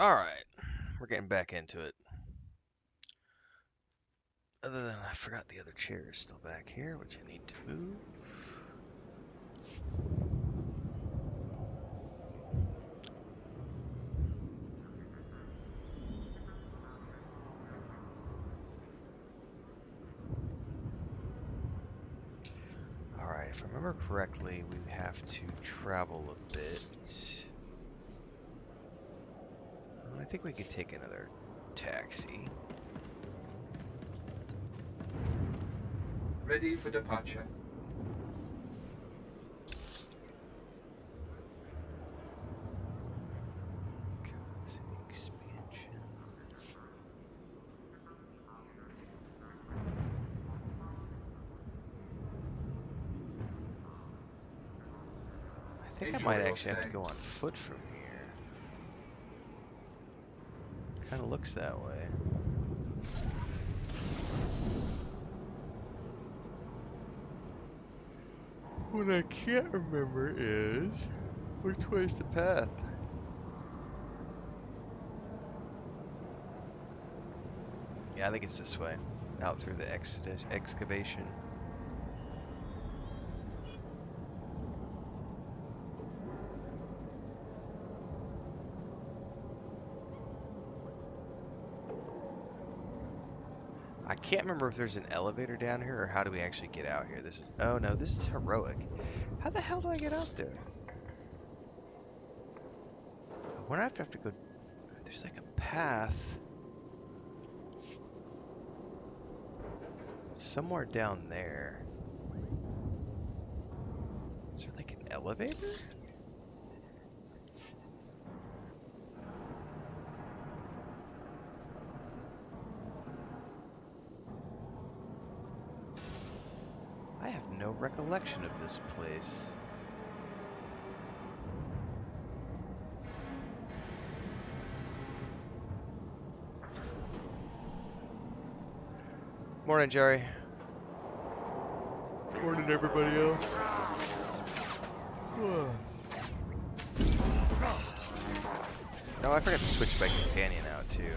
Alright, we're getting back into it. Other than I forgot the other chair is still back here, which I need to move. Alright, if I remember correctly, we have to travel a bit. I think we could take another taxi. Ready for departure. Expansion. I think I might actually have to go on foot from here. Kind of looks that way. What I can't remember is which way's the path. Yeah, I think it's this way, out through the excavation. I can't remember if there's an elevator down here or how do we actually get out here. This is, oh no, this is heroic. How the hell do I get out there? I wonder if I have to go, there's like a path somewhere down there. Is there like an elevator? I have no recollection of this place. Morning, Jerry. Morning, everybody else. No, I forgot to switch my companion out, too.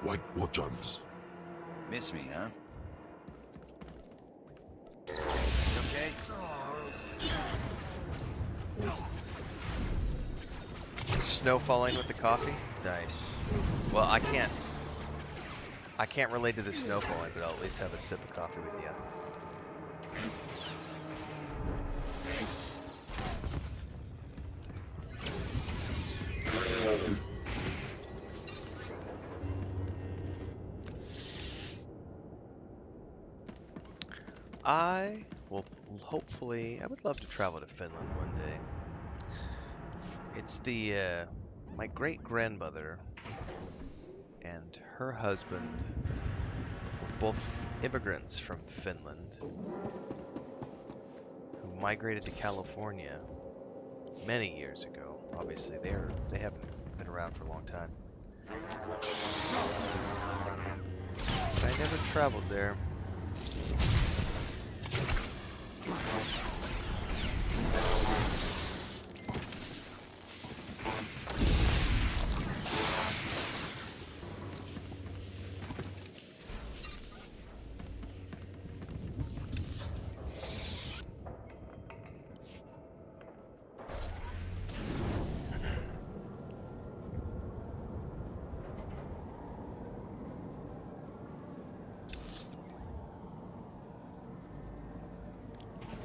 White Watchons. Miss me, huh? Okay? Snow falling with the coffee? Nice. Well, I can't relate to the snow falling, but I'll at least have a sip of coffee with you. I will hopefully, I would love to travel to Finland one day. It's the, my great-grandmother and her husband were both immigrants from Finland who migrated to California many years ago. Obviously, they haven't been around for a long time. But I never traveled there.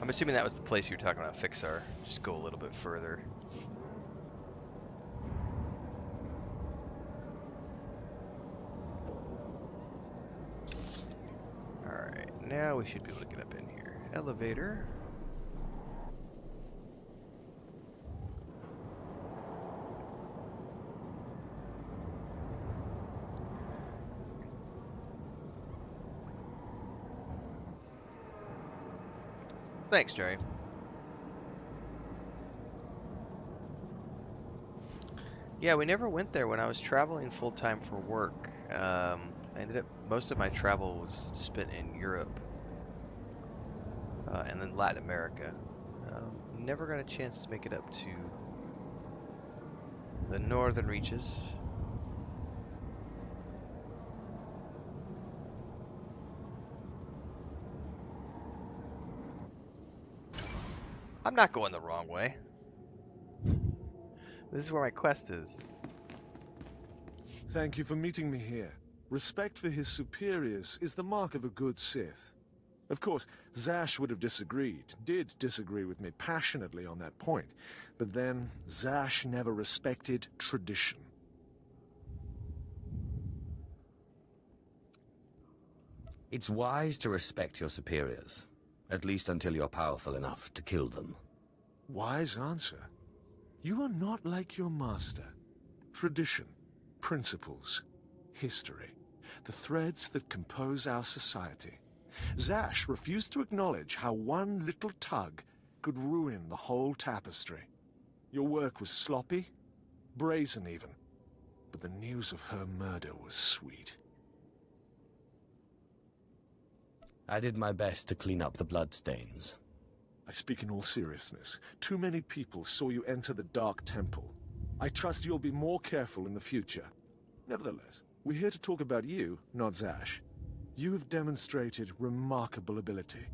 I'm assuming that was the place you were talking about, Fixar. Just go a little bit further. Alright, now we should be able to get up in here. Elevator. Thanks, Jerry. Yeah, we never went there when I was traveling full-time for work. I ended up, most of my travel was spent in Europe, and then Latin America. Never got a chance to make it up to the northern reaches. I'm not going the wrong way. This is where my quest is. Thank you for meeting me here. Respect for his superiors is the mark of a good Sith. Of course, Zash would have did disagree with me passionately on that point, but then Zash never respected tradition. It's wise to respect your superiors, at least until you're powerful enough to kill them. Wise answer. You are not like your master. Tradition, principles, history, the threads that compose our society. Zash refused to acknowledge how one little tug could ruin the whole tapestry. Your work was sloppy, brazen even, but the news of her murder was sweet. I did my best to clean up the bloodstains. I speak in all seriousness. Too many people saw you enter the Dark Temple. I trust you'll be more careful in the future. Nevertheless, we're here to talk about you, not Zash. You have demonstrated remarkable ability.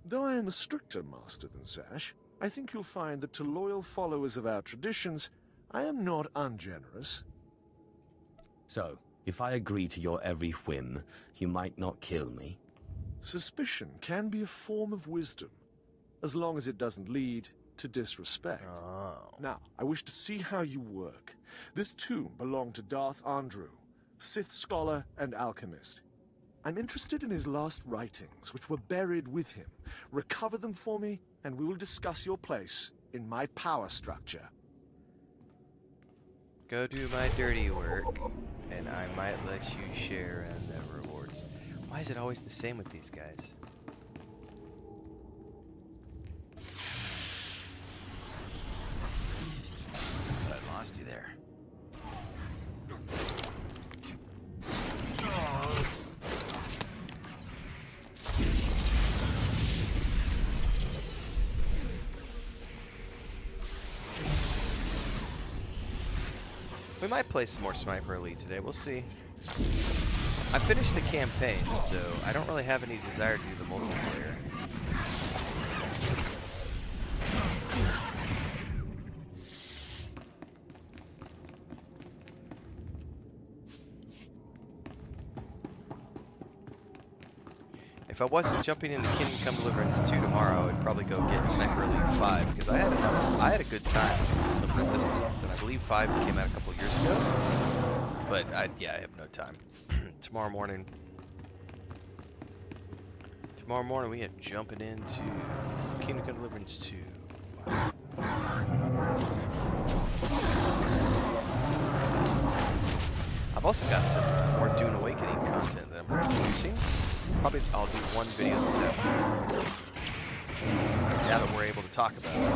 Though I am a stricter master than Zash, I think you'll find that to loyal followers of our traditions, I am not ungenerous. So, if I agree to your every whim, you might not kill me? Suspicion can be a form of wisdom, as long as it doesn't lead to disrespect. Oh. Now, I wish to see how you work. This tomb belonged to Darth Andrew, Sith scholar and alchemist. I'm interested in his last writings, which were buried with him. Recover them for me, and we will discuss your place in my power structure. Go do my dirty work, and I might let you share in the rewards. Why is it always the same with these guys? I lost you there. We might play some more Sniper Elite today, we'll see. I finished the campaign, so I don't really have any desire to do the multiplayer. If I wasn't jumping into Kingdom Come Deliverance 2 tomorrow, I'd probably go get Sniper Elite 5, because I had a good time with Resistance, and I believe 5 came out a couple years ago. But yeah, I have no time. Tomorrow morning we are jumping into Kingdom Come Deliverance 2. I've also got some more Dune Awakening content that I'm producing. Probably I'll do one video this afternoon. Now that we're able to talk about it.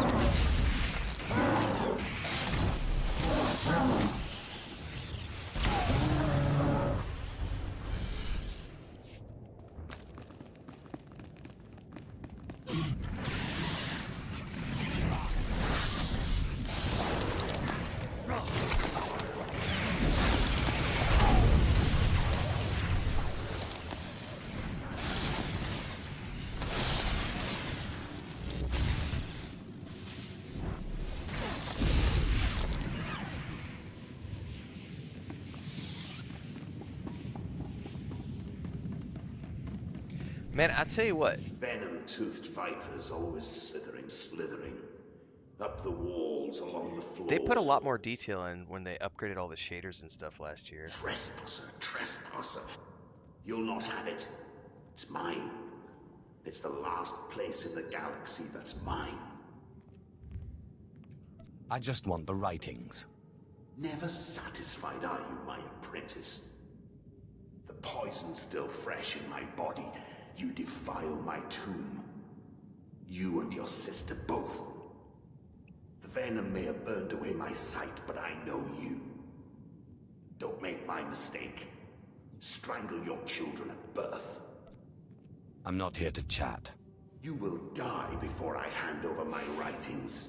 Man, I tell you what. Venom-toothed vipers always slithering. Up the walls, along the floors. They put a lot more detail in when they upgraded all the shaders and stuff last year. Trespasser. You'll not have it. It's mine. It's the last place in the galaxy that's mine. I just want the writings. Never satisfied are you, my apprentice? The poison's still fresh in my body. You defile my tomb. You and your sister both. The venom may have burned away my sight, but I know you. Don't make my mistake. Strangle your children at birth. I'm not here to chat. You will die before I hand over my writings.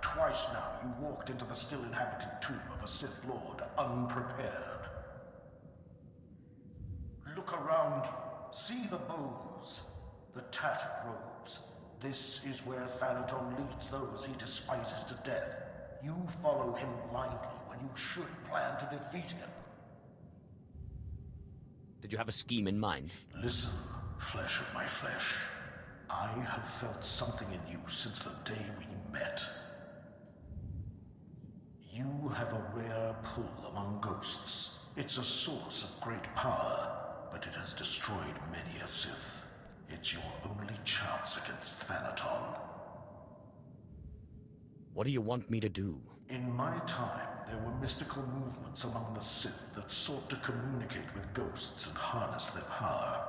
Twice now you walked into the still inhabited tomb of a Sith Lord unprepared. Look around you. See the bones, the tattered robes. This is where Thanaton leads those he despises to death. You follow him blindly when you should plan to defeat him. Did you have a scheme in mind? Listen, flesh of my flesh. I have felt something in you since the day we met. You have a rare pull among ghosts. It's a source of great power, but it has destroyed many a Sith. It's your only chance against Thanaton. What do you want me to do? In my time, there were mystical movements among the Sith that sought to communicate with ghosts and harness their power.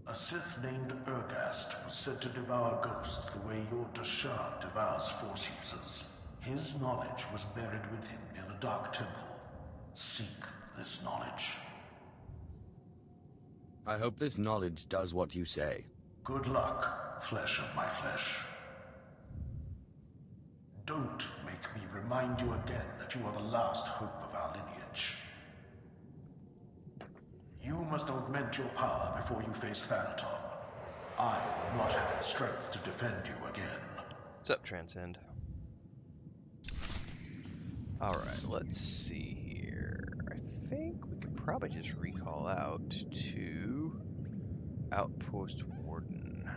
A Sith named Urgast was said to devour ghosts the way your Ashara devours Force users. His knowledge was buried with him near the Dark Temple. Seek this knowledge. I hope this knowledge does what you say. Good luck, flesh of my flesh. Don't make me remind you again that you are the last hope of our lineage. You must augment your power before you face Thanaton. I will not have the strength to defend you again. What's up, Transcend? Alright, let's see here. I think we could probably just recall out to Outpost Warden.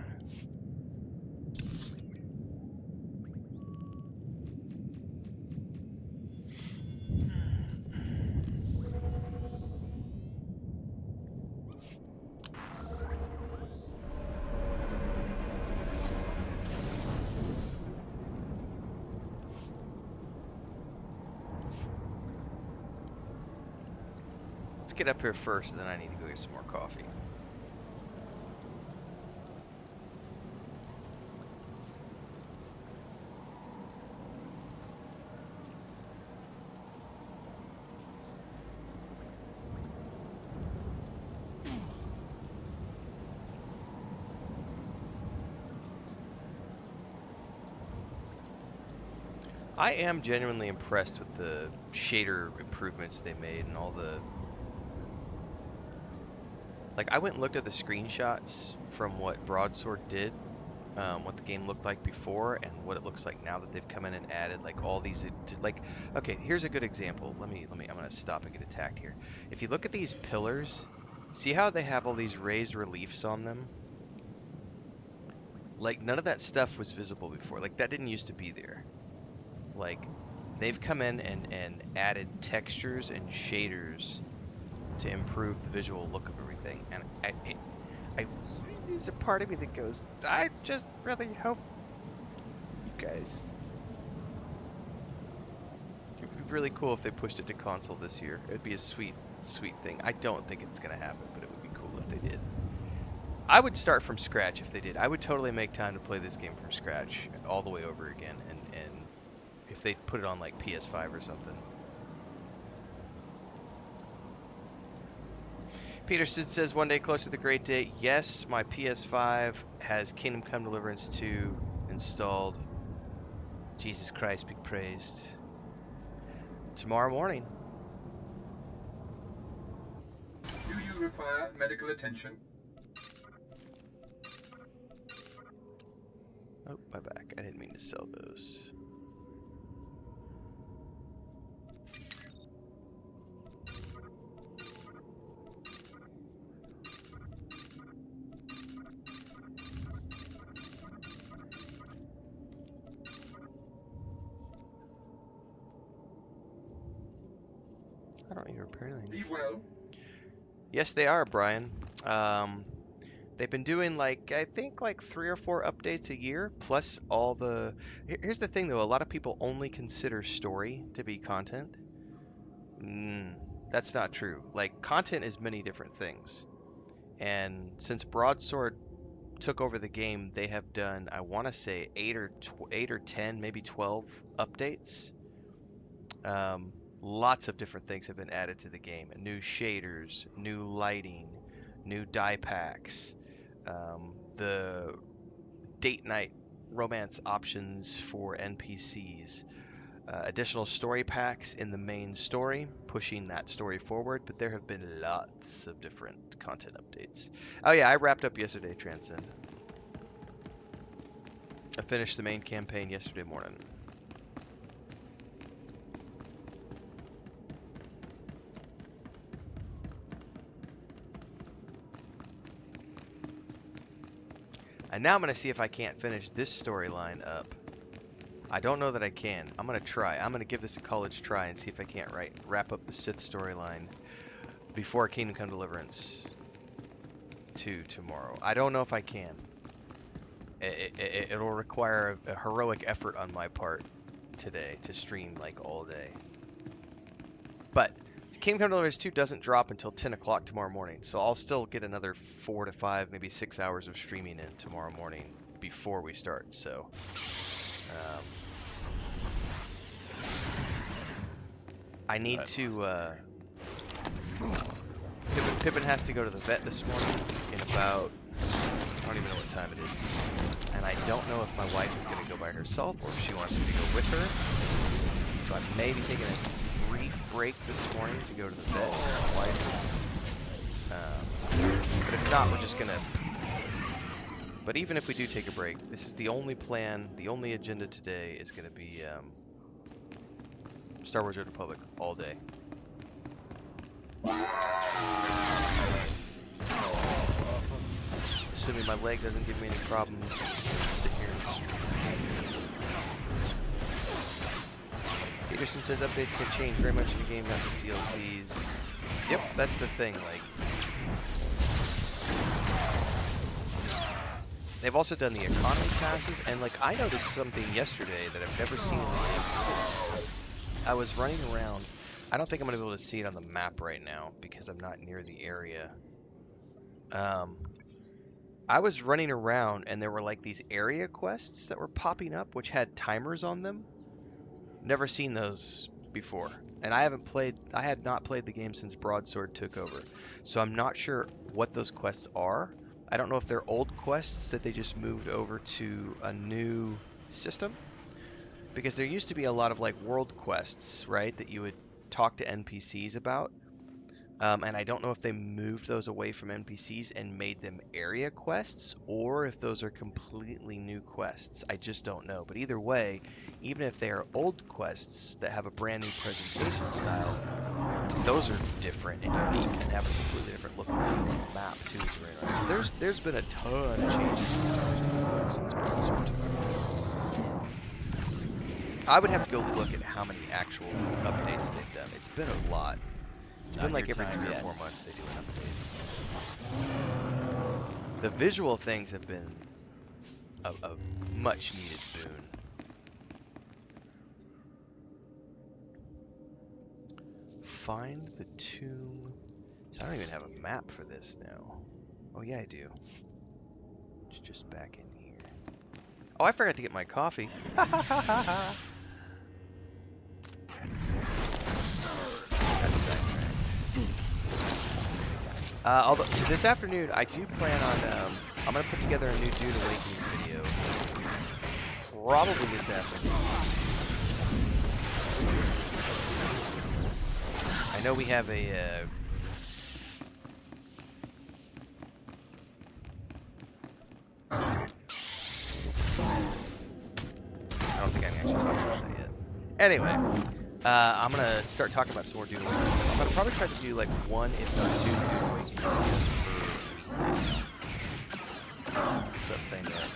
Let's get up here first, and then I need to go get some more coffee. I am genuinely impressed with the shader improvements they made and all the... Like, I went and looked at the screenshots from what Broadsword did, what the game looked like before, and what it looks like now that they've come in and added, like, all these, like, okay, here's a good example. I'm gonna stop and get attacked here. If you look at these pillars, see how they have all these raised reliefs on them? Like, none of that stuff was visible before. Like, that didn't used to be there. Like, they've come in and added textures and shaders to improve the visual look of everything, and there's a part of me that goes, I just really hope you guys. It would be really cool if they pushed it to console this year. It would be a sweet thing. I don't think it's gonna happen, but it would be cool if they did. I would start from scratch if they did. I would totally make time to play this game from scratch all the way over again, and if they put it on like PS5 or something. Peterson says, one day closer to the great day. Yes, my PS5 has Kingdom Come Deliverance 2 installed. Jesus Christ be praised. Tomorrow morning. Do you require medical attention? Oh, my back. I didn't mean to sell those. I don't need to repair anything. Be well. Yes, they are, Brian. They've been doing like, I think like 3 or 4 updates a year, plus all the... Here's the thing though, a lot of people only consider story to be content. That's not true. Like, content is many different things. And since Broadsword took over the game, they have done, I want to say 8 or 10, maybe 12 updates. Lots of different things have been added to the game. New shaders, new lighting, new die packs, the date night romance options for NPCs, additional story packs in the main story, pushing that story forward, but there have been lots of different content updates. Oh yeah, I wrapped up yesterday, Transcend. I finished the main campaign yesterday morning. And now I'm going to see if I can't finish this storyline up. I don't know that I can. I'm going to try. I'm going to give this a college try and see if I can't wrap up the Sith storyline before Kingdom Come Deliverance 2 tomorrow. I don't know if I can. It'll require a heroic effort on my part today to stream like all day. But Kingdom Come Deliverance 2 doesn't drop until 10 o'clock tomorrow morning, so I'll still get another 4 to 5, maybe 6 hours of streaming in tomorrow morning before we start. So, I need to. Pippin has to go to the vet this morning in about, I don't even know what time it is, and I don't know if my wife is going to go by herself or if she wants me to go with her. So I may be taking a brief break this morning to go to the vet with my wife. But if not, we're just gonna. But even if we do take a break, this is the only plan. The only agenda today is going to be Star Wars: Old Republic all day. Assuming my leg doesn't give me any problems, I'm just gonna sit here and stream. Peterson says updates can change very much in the game, not just DLCs. Yep, that's the thing. Like, they've also done the economy passes, and like I noticed something yesterday that I've never seen in the game before. I was running around. I don't think I'm gonna be able to see it on the map right now because I'm not near the area. I was running around and there were like these area quests that were popping up which had timers on them. Never seen those before. And I had not played the game since Broadsword took over. So I'm not sure what those quests are. I don't know if they're old quests that they just moved over to a new system. Because there used to be a lot of like world quests, right, that you would talk to NPCs about. And I don't know if they moved those away from NPCs and made them area quests, or if those are completely new quests. I just don't know. But either way, even if they are old quests that have a brand new presentation style, those are different and unique and have a completely different look and feel on the map too. It's very nice. So there's been a ton of changes in Star Wars since Broadsword took over. I would have to go look at how many actual updates they've done. It's been a lot. It's been like every 3 or 4 months they do an update. The visual things have been a much needed boon. Find the tomb. So I don't even have a map for this now. Oh yeah, I do. It's just back in here. Oh, I forgot to get my coffee. Although so this afternoon I do plan on I'm gonna put together a new Dune Awakening video. Probably this afternoon. I know we have a I don't think I can actually talk about that yet. Anyway, I'm gonna start talking about some more Dune Awakening stuff. I'm gonna probably try to do like 1, if not 2 Dune Awakening videos per week. What's that thing there?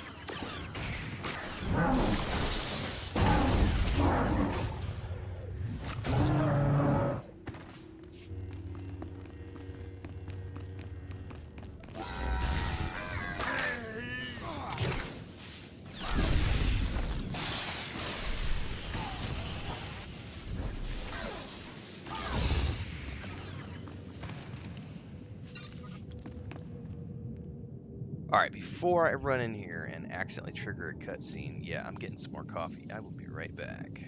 Alright, before I run in here and accidentally trigger a cutscene, yeah, I'm getting some more coffee. I will be right back.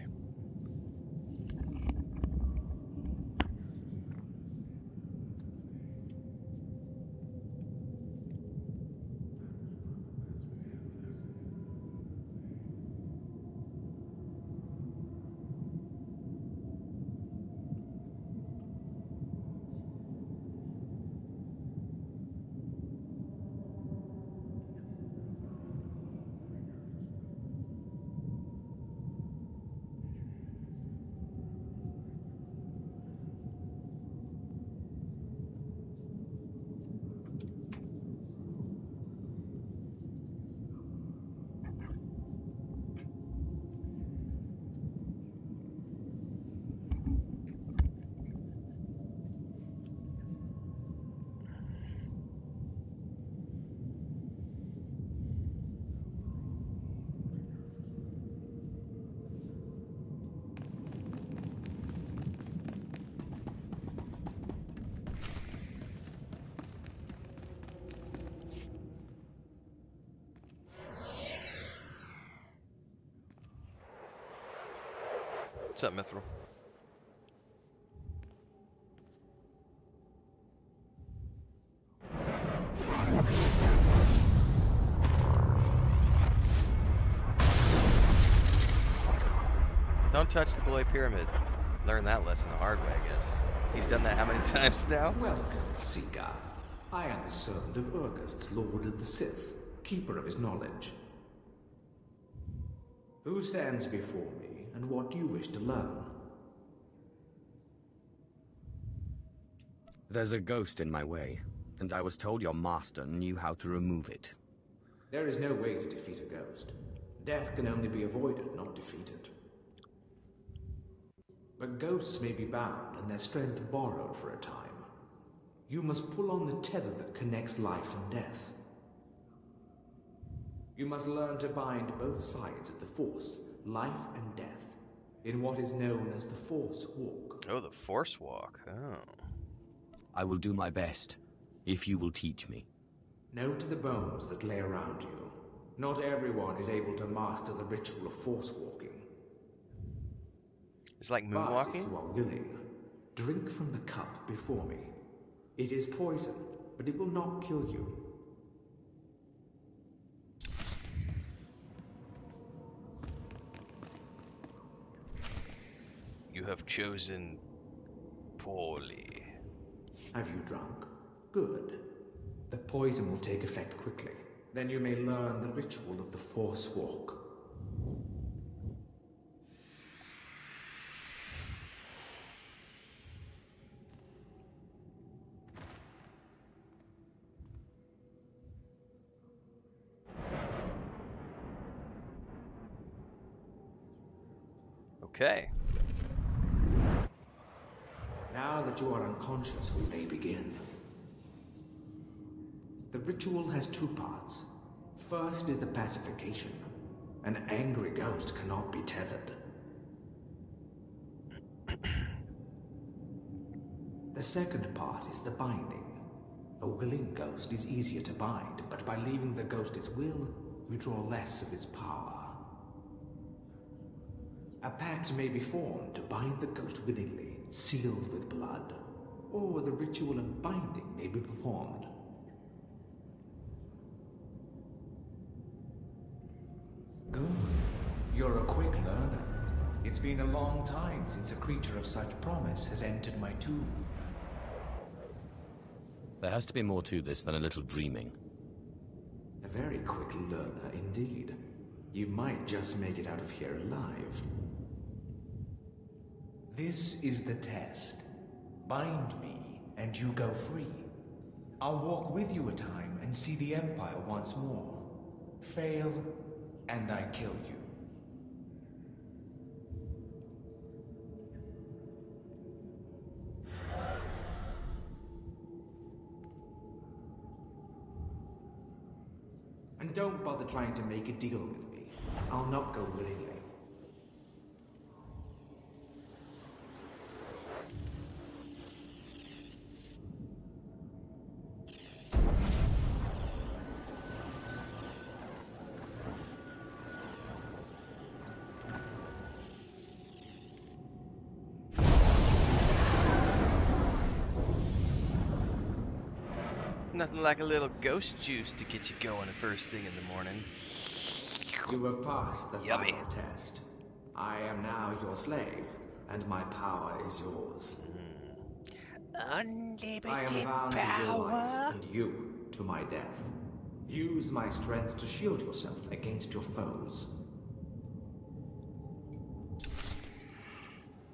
What's up, Mithril? Don't touch the glowy pyramid. Learn that lesson the hard way, I guess. He's done that how many times now? Welcome, Seeker. I am the servant of Urgust, Lord of the Sith, keeper of his knowledge. Who stands before me, and what do you wish to learn? There's a ghost in my way, and I was told your master knew how to remove it. There is no way to defeat a ghost. Death can only be avoided, not defeated. But ghosts may be bound and their strength borrowed for a time. You must pull on the tether that connects life and death. You must learn to bind both sides of the Force, life and death, in what is known as the Force Walk. Oh, the Force Walk. Oh. I will do my best, if you will teach me. Know to the bones that lay around you. Not everyone is able to master the ritual of Force Walking. It's like But if moonwalking? you are willing, drink from the cup before me. It is poison, but it will not kill you. You have chosen poorly. Have you drunk? Good. The poison will take effect quickly. Then you may learn the ritual of the Force Walk. Okay. Now that you are unconscious, we may begin. The ritual has two parts. First is the pacification. An angry ghost cannot be tethered. The second part is the binding. A willing ghost is easier to bind, but by leaving the ghost its will, you draw less of its power. A pact may be formed to bind the ghost willingly, sealed with blood, or the ritual of binding may be performed. Good. You're a quick learner. It's been a long time since a creature of such promise has entered my tomb. There has to be more to this than a little dreaming. A very quick learner indeed. You might just make it out of here alive. This is the test. Bind me, and you go free. I'll walk with you a time and see the Empire once more. Fail, and I kill you. And don't bother trying to make a deal with me. I'll not go willingly. Nothing like a little ghost juice to get you going the first thing in the morning. You have passed the Yummy. final test. I am now your slave, and my power is yours. Unlimited I am bound to your life, and you to my death. Use my strength to shield yourself against your foes.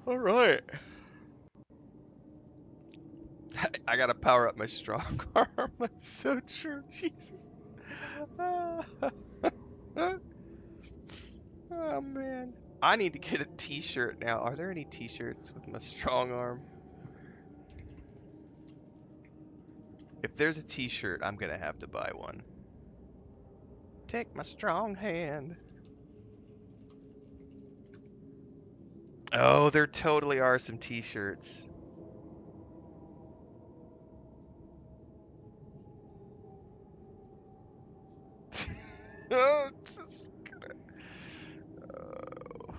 All right. I gotta power up my strong arm. That's so true. Jesus. Oh man. I need to get a t-shirt now. Are there any t-shirts with my strong arm? If there's a t-shirt, I'm gonna have to buy one. Take my strong hand. Oh, there totally are some t-shirts. Oh, this is gonna... oh.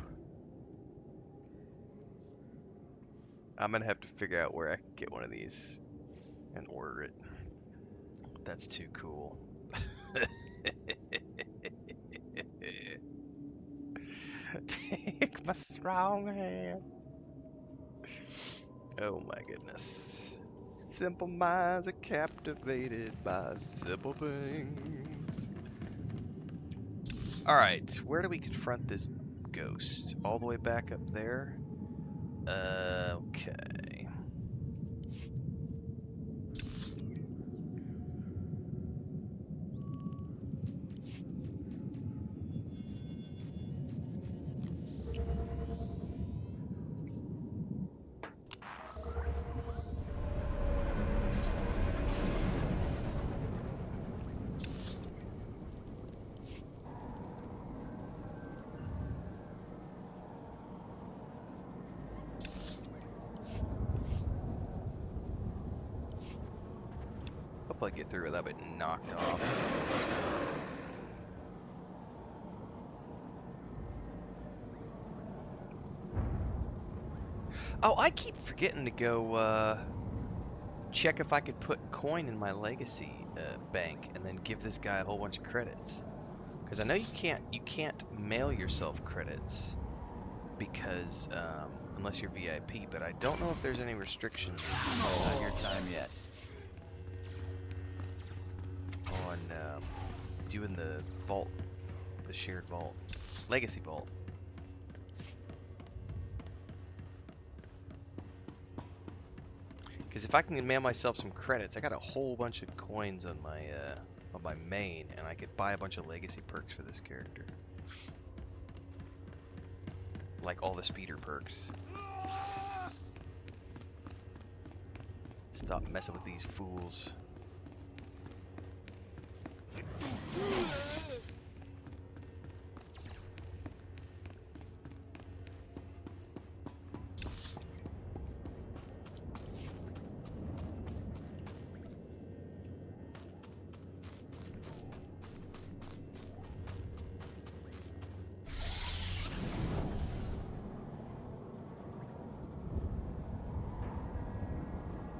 I'm gonna have to figure out where I can get one of these and order it. That's too cool. Take my strong hand. Oh my goodness. Simple minds are captivated by simple things. Alright, where do we confront this ghost? All the way back up there? Okay. Hope I get through without getting knocked off. Oh, I keep forgetting to go check if I could put coin in my legacy bank and then give this guy a whole bunch of credits. Because I know you can't mail yourself credits because unless you're VIP, but I don't know if there's any restrictions Not your time yet. on doing the vault, the shared vault, legacy vault. Because if I can mail myself some credits, I got a whole bunch of coins on my main, and I could buy a bunch of legacy perks for this character, like all the speeder perks. Stop messing with these fools.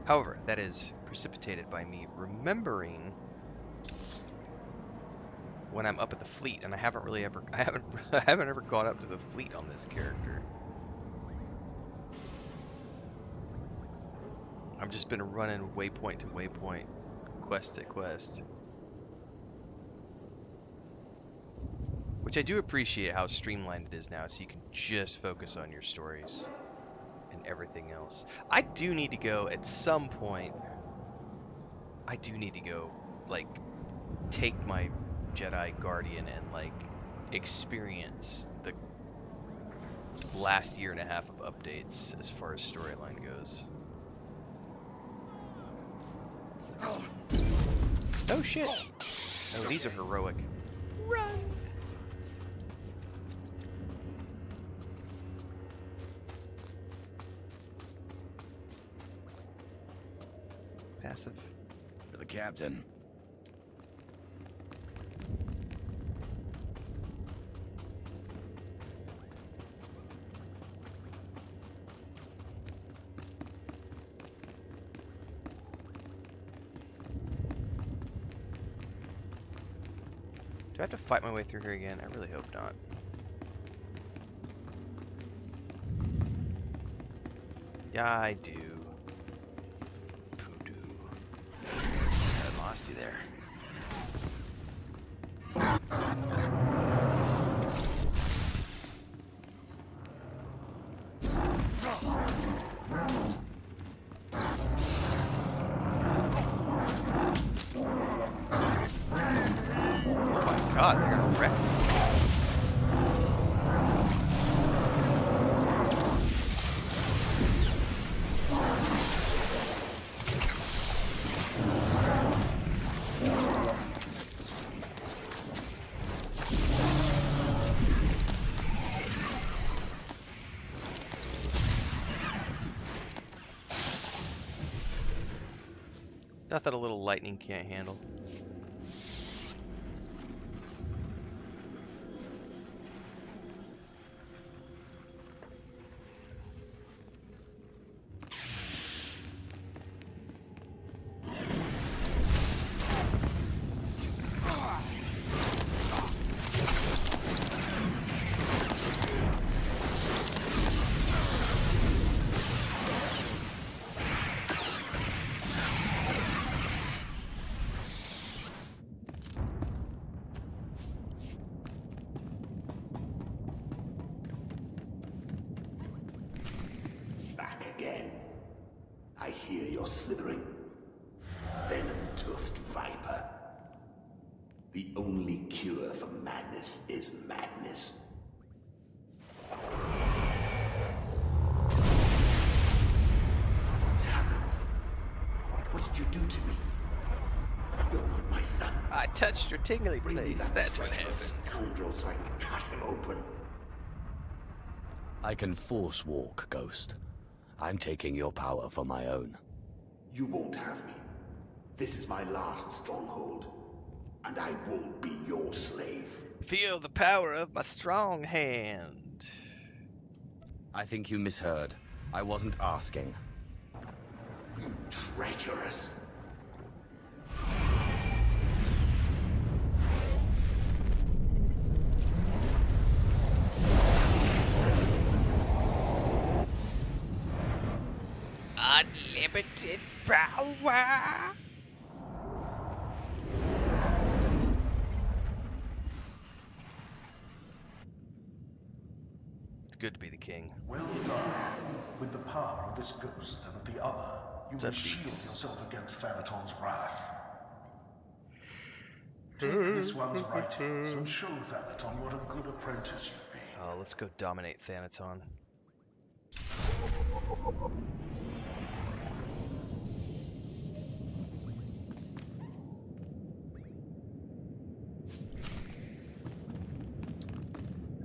However, that is precipitated by me remembering when I'm up at the fleet, and I haven't ever gone up to the fleet on this character. I've just been running waypoint to waypoint, quest to quest. Which I do appreciate how streamlined it is now, so you can just focus on your stories and everything else. I do need to go at some point. I do need to go, like, take my Jedi Guardian and, like, experience the last year and a half of updates as far as storyline goes. Oh shit! Oh, these are heroic. Run! Passive. For the captain. Do I have to fight my way through here again? I really hope not. Yeah, I do. Poodoo. I lost you there. Oh my god, they're gonna wreck me. Nothing a little lightning can't handle. Again. I hear you're slithering. Venom-toothed viper. The only cure for madness is madness. What's happened? What did you do to me? You're not my son. I touched your tingly Bring me place. that That's what treacherous happened. scoundrel so I can cut him open. I can force walk, Ghost. I'm taking your power for my own. You won't have me. This is my last stronghold, and I won't be your slave. Feel the power of my strong hand. I think you misheard. I wasn't asking. You treacherous. Unlimited power. It's good to be the king. Well done. With the power of this ghost and of the other, you will That shield beats. yourself against Thanaton's wrath. Take this one's writings and show Thanaton what a good apprentice you've been. Oh, let's go dominate Thanaton.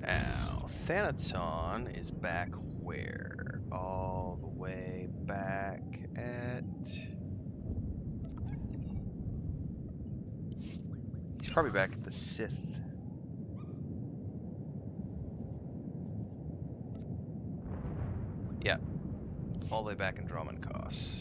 Now, Thanaton is back where? All the way back at... He's probably back at the Sith. Yeah. All the way back in Dromundkos.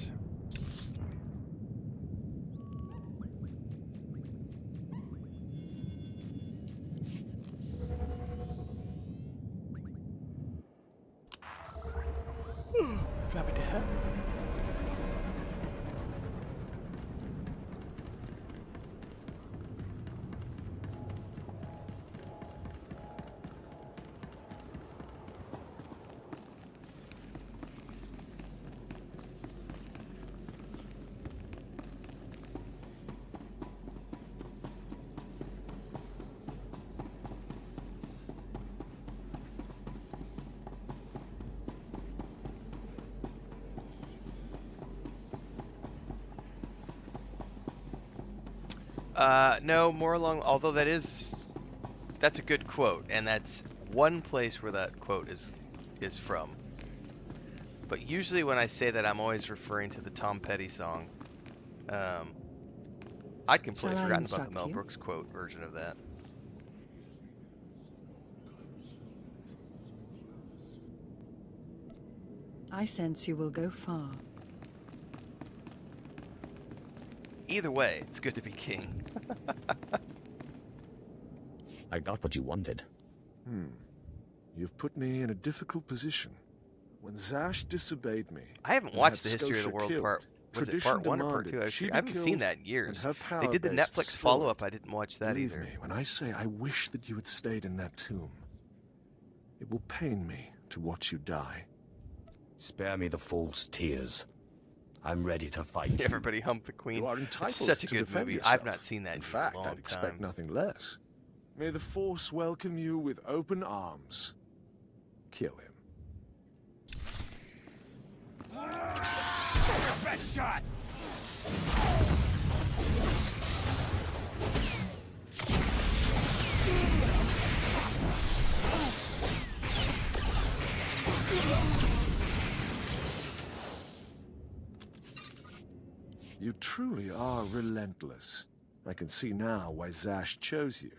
No, more along, although that's a good quote, and that's one place where that quote is from. But usually when I say that, I'm always referring to the Tom Petty song. I'd completely Shall I forgotten about the instruct Mel you? Brooks quote version of that. I sense you will go far. Either way, it's good to be king. I got what you wanted. You've put me in a difficult position. When Zash disobeyed me... I haven't and watched had the History of the Scotia World killed, part. Was it tradition part 1 or part 2? demanded she I be haven't seen killed that in years. and her They power did the base Netflix destroyed. follow-up. I didn't watch that Believe either. me when I say I wish that you had stayed in that tomb. It will pain me to watch you die. Spare me the false tears. I'm ready to fight. Everybody hump the Queen. You are entitled It's such a to good defend movie. yourself. I've not seen that in fact, a long I'd expect time. nothing less. May the Force welcome you with open arms. Kill him. Best shot! You truly are relentless. I can see now why Zash chose you.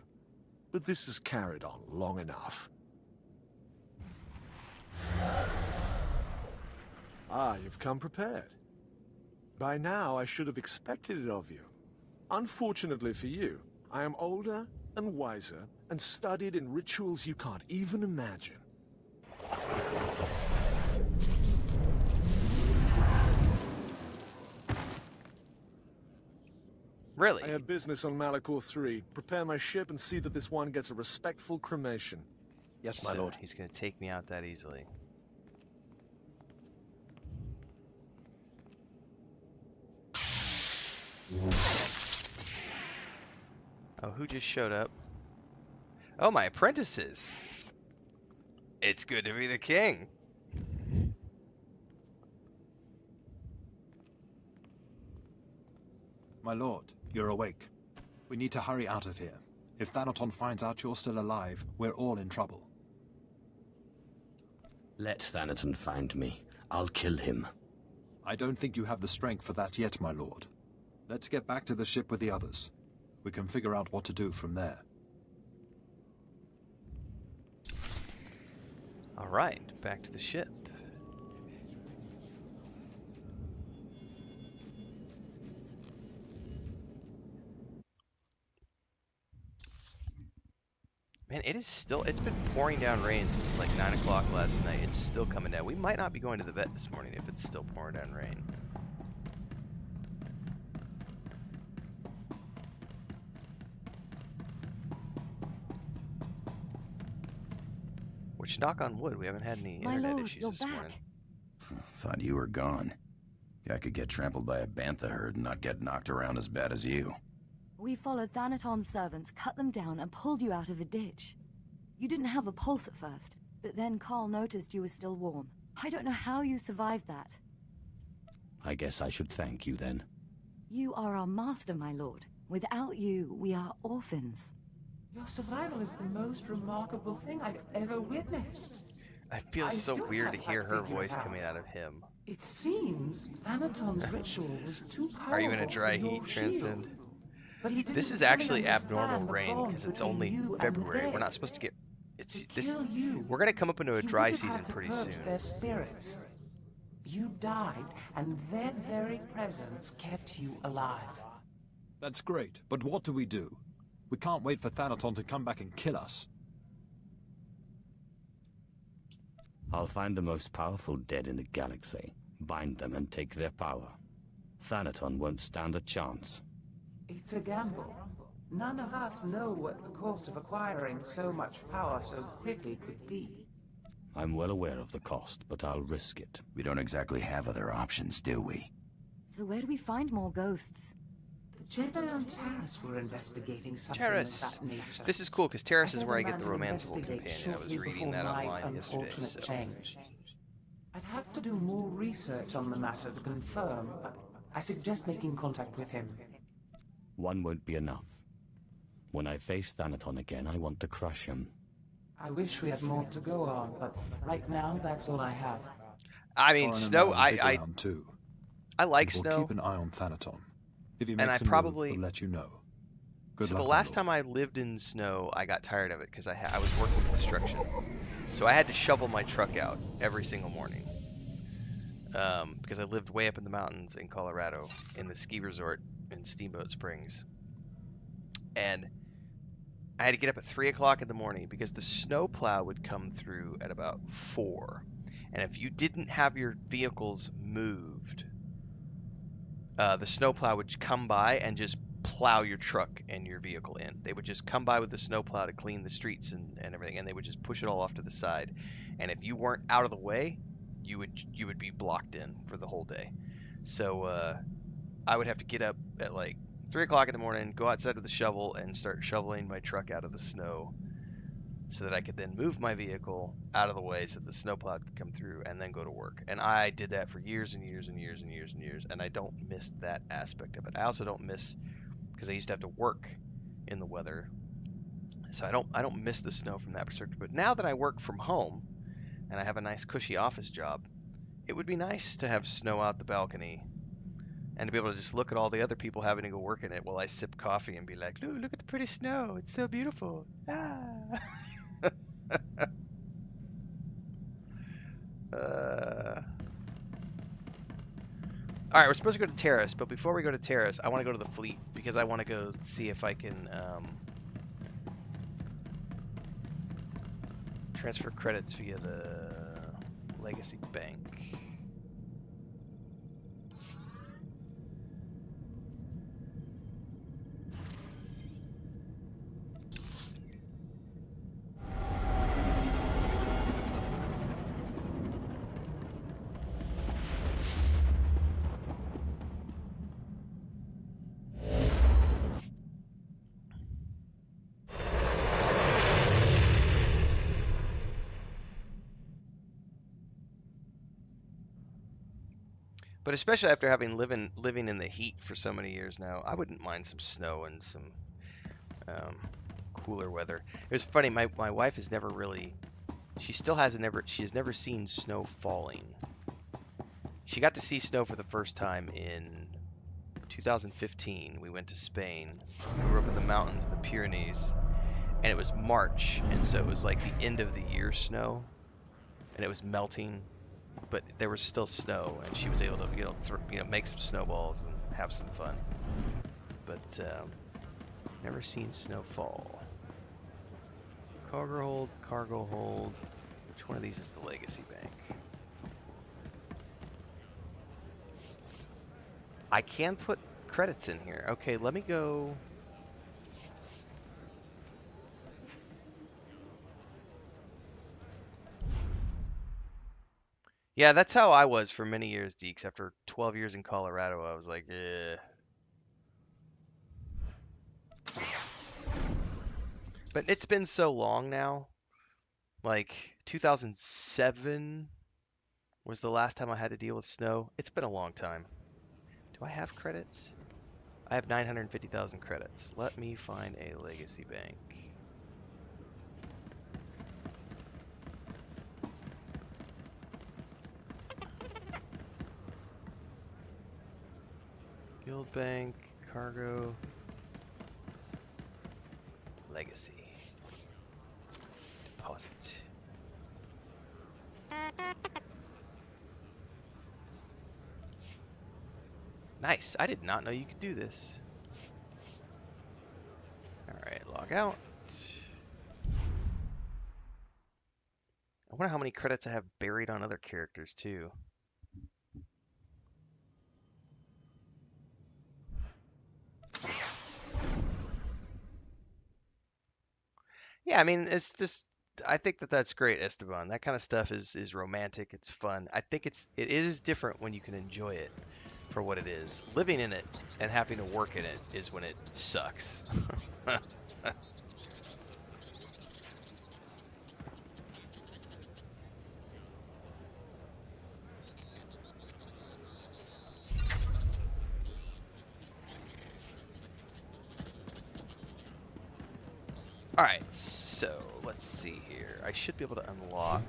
But this has carried on long enough. Ah, you've come prepared. By now, I should have expected it of you. Unfortunately for you, I am older and wiser and studied in rituals you can't even imagine. Really? I have business on Malachor 3. Prepare my ship and see that this one gets a respectful cremation. Yes, my So lord. he's going to take me out that easily. Oh, who just showed up? Oh, my apprentices. It's good to be the king. My lord, you're awake. We need to hurry out of here. If Thanaton finds out you're still alive, we're all in trouble. Let Thanaton find me. I'll kill him. I don't think you have the strength for that yet, my lord. Let's get back to the ship with the others. We can figure out what to do from there. All right, back to the ship. Man, it's been pouring down rain since like 9 o'clock last night. It's still coming down. We might not be going to the vet this morning if it's still pouring down rain. Which, knock on wood, we haven't had any My internet lord, issues you're this back. morning. Thought you were gone. I could get trampled by a bantha herd and not get knocked around as bad as you. We followed Thanaton's servants, cut them down, and pulled you out of a ditch. You didn't have a pulse at first, but then Carl noticed you were still warm. I don't know how you survived that. I guess I should thank you then. You are our master, my lord. Without you, we are orphans. Your survival is the most remarkable thing I've ever witnessed. It feels so weird to hear her voice coming out of him. It seems Thanaton's ritual was too powerful. Are you in a dry for your heat, Transcend? shield. But he didn't This is fully actually understand abnormal the rain bond because it's between only you and the February. We're dead. not supposed to get. It's To this. kill you, We're gonna come up into a he dry would have season had to pretty purge soon. their spirits. You died, and their very presence kept you alive. That's great, but what do? We can't wait for Thanaton to come back and kill us. I'll find the most powerful dead in the galaxy, bind them and take their power. Thanaton won't stand a chance. It's a gamble. None of us know what the cost of acquiring so much power so quickly could be. I'm well aware of the cost, but I'll risk it. We don't exactly have other options, do we? So where do we find more ghosts? The Jedi on Taris were investigating something Taris. of that nature. This is cool because Taris is sent where a I get the man to romanceable investigate companion. I was shortly reading before that my online yesterday. unfortunate So. change. I'd have to do more research on the matter to confirm, but I suggest making contact with him. One won't be enough. When I face Thanaton again, I want to crush him. I wish we had more to go on, but right now that's all I have. I mean, Thorin and Snow. will dig around too. I like We'll Snow. keep an eye on Thanaton. If he And makes I a probably- move, we'll let you know. Good So luck, the my last lord. time I lived in Snow, I got tired of it because I was working construction, so I had to shovel my truck out every single morning. Because I lived way up in the mountains in Colorado, in the ski resort in Steamboat Springs, and I had to get up at 3 o'clock in the morning because the snowplow would come through at about 4. And if you didn't have your vehicles moved, the snowplow would come by and just plow your truck and your vehicle in. They would just come by with the snowplow to clean the streets and everything, and they would just push it all off to the side. And if you weren't out of the way, you would be blocked in for the whole day. So I would have to get up at like 3 o'clock in the morning, go outside with a shovel, and start shoveling my truck out of the snow so that I could then move my vehicle out of the way so the snowplow could come through and then go to work. And I did that for years and years and years and years and years, and I don't miss that aspect of it. I also don't miss, because I used to have to work in the weather, so I don't miss the snow from that perspective. But now that I work from home and I have a nice cushy office job, it would be nice to have snow out the balcony and to be able to just look at all the other people having to go work in it while I sip coffee and be like, look at the pretty snow. It's so beautiful. Ah. All right, we're supposed to go to Taris, but before we go to Taris, I want to go to the fleet because I want to go see if I can transfer credits via the Legacy Bank. But especially after having living in the heat for so many years now, I wouldn't mind some snow and some cooler weather. It was funny. My wife has never really. She has never seen snow falling. She got to see snow for the first time in 2015. We went to Spain. We grew up in the mountains in the Pyrenees, and it was March, and so it was like the end of the year snow, and it was melting. But there was still snow, and she was able to, make some snowballs and have some fun. But never seen snow fall. Cargo hold. Which one of these is the Legacy Bank? I can put credits in here. Okay, let me go. Yeah, that's how I was for many years, Deeks. After 12 years in Colorado, I was like, eh. But it's been so long now. Like, 2007 was the last time I had to deal with snow. It's been a long time. Do I have credits? I have 950,000 credits. Let me find a Legacy Bank. Guild Bank, Cargo, Legacy. Deposit. Nice. I did not know you could do this. Alright, log out. I wonder how many credits I have buried on other characters, too. Yeah, I mean, it's just, I think that's great, Esteban. That kind of stuff is romantic. It's fun. I think it is different when you can enjoy it for what it is. Living in it and having to work in it is when it sucks. Alright, so let's see here. I should be able to unlock.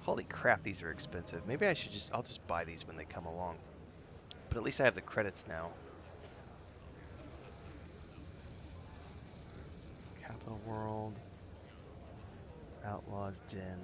Holy crap, these are expensive. Maybe I'll just buy these when they come along. But at least I have the credits now. Capital World. Outlaws Den.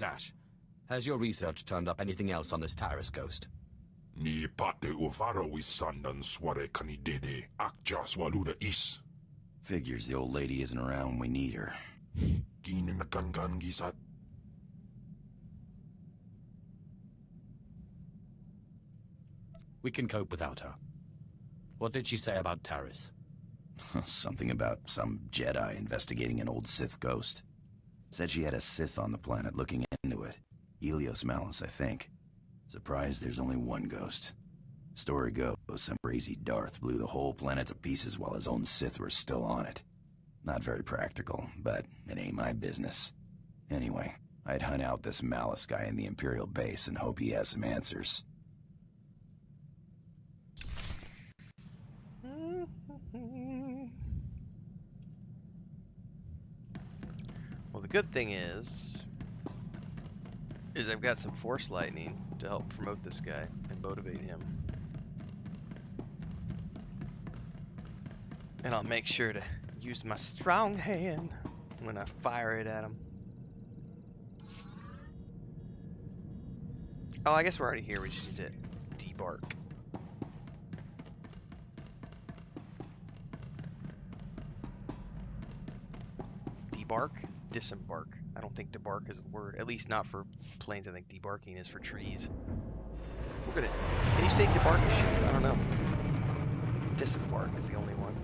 Ash, has your research turned up anything else on this Taris ghost? Ni pate ufaro wisandan sware kanidede akja swaluda is. Figures the old lady isn't around when we need her. Gininakangan gisat. We can cope without her. What did she say about Taris? Something about some Jedi investigating an old Sith ghost. Said she had a Sith on the planet looking into it. Helios Malus, I think. Surprised there's only one ghost. Story goes, some crazy Darth blew the whole planet to pieces while his own Sith were still on it. Not very practical, but it ain't my business. Anyway, I'd hunt out this Malus guy in the Imperial base and hope he has some answers. Well, the good thing is I've got some Force Lightning to help promote this guy and motivate him. And I'll make sure to use my strong hand when I fire it at him. Oh, I guess we're already here. We just need to debark. Debark? Disembark. I don't think debark is the word. At least not for planes. I think debarking is for trees. We're gonna... Can you say debark a ship? I don't know. I think disembark is the only one.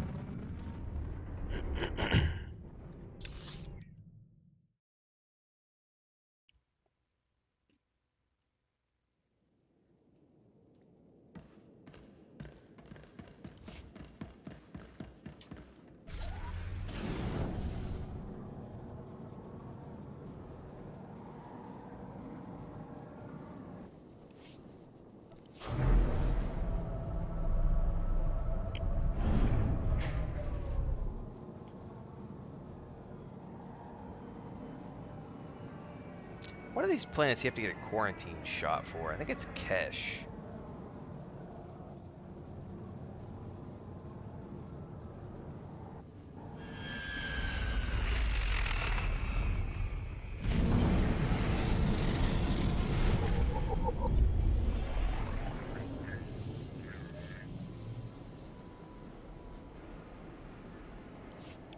One of these planets you have to get a quarantine shot for. I think it's Kesh.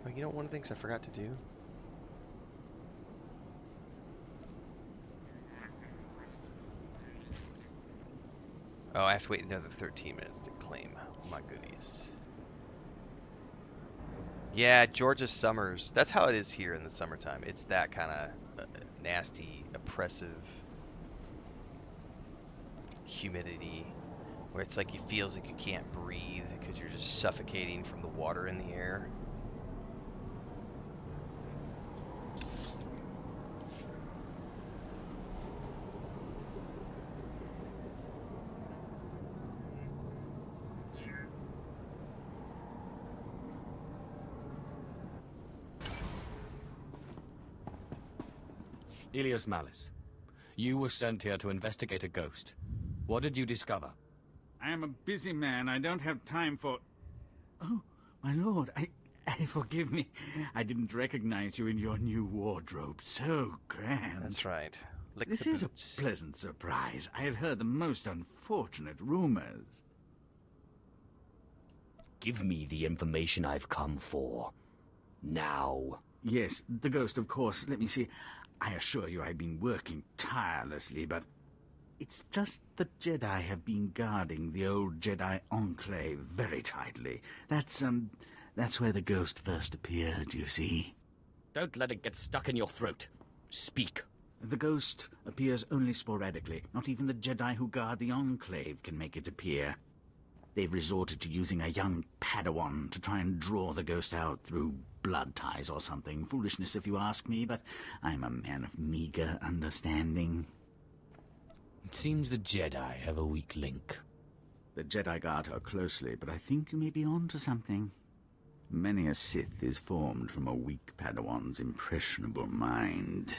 Oh, you know one of the things I forgot to do? Oh, I have to wait another 13 minutes to claim my goodies. Yeah, Georgia summers. That's how it is here in the summertime. It's that kind of nasty, oppressive humidity where it's like it feels like you can't breathe because you're just suffocating from the water in the air. Helios Malus, you were sent here to investigate a ghost. What did you discover? I am a busy man. I don't have time for... Oh, my lord, I forgive me. I didn't recognize you in your new wardrobe. So grand. That's right. This is a pleasant surprise. I had heard the most unfortunate rumors. Give me the information I've come for. Now. Yes, the ghost, of course. Let me see. I assure you I've been working tirelessly, but it's just the Jedi have been guarding the old Jedi Enclave very tightly. That's where the ghost first appeared, you see. Don't let it get stuck in your throat. Speak. The ghost appears only sporadically. Not even the Jedi who guard the Enclave can make it appear. They've resorted to using a young Padawan to try and draw the ghost out through blood ties or something. Foolishness if you ask me, but I'm a man of meager understanding. It seems the Jedi have a weak link. The Jedi guard her closely, but I think you may be on to something. Many a Sith is formed from a weak Padawan's impressionable mind.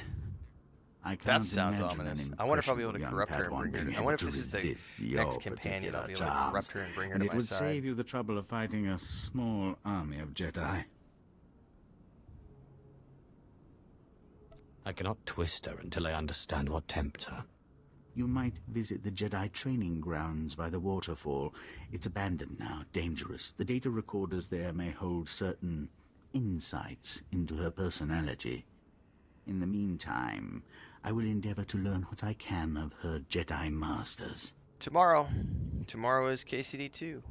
That sounds ominous. I wonder if I'll be able to corrupt her and bring her. I wonder if this is the next companion. I'll be able to corrupt her and bring her to my side. And it would save you the trouble of fighting a small army of Jedi. I cannot twist her until I understand what tempts her. You might visit the Jedi training grounds by the waterfall. It's abandoned now, dangerous. The data recorders there may hold certain insights into her personality. In the meantime, I will endeavor to learn what I can of her Jedi masters. Tomorrow. Tomorrow is KCD 2.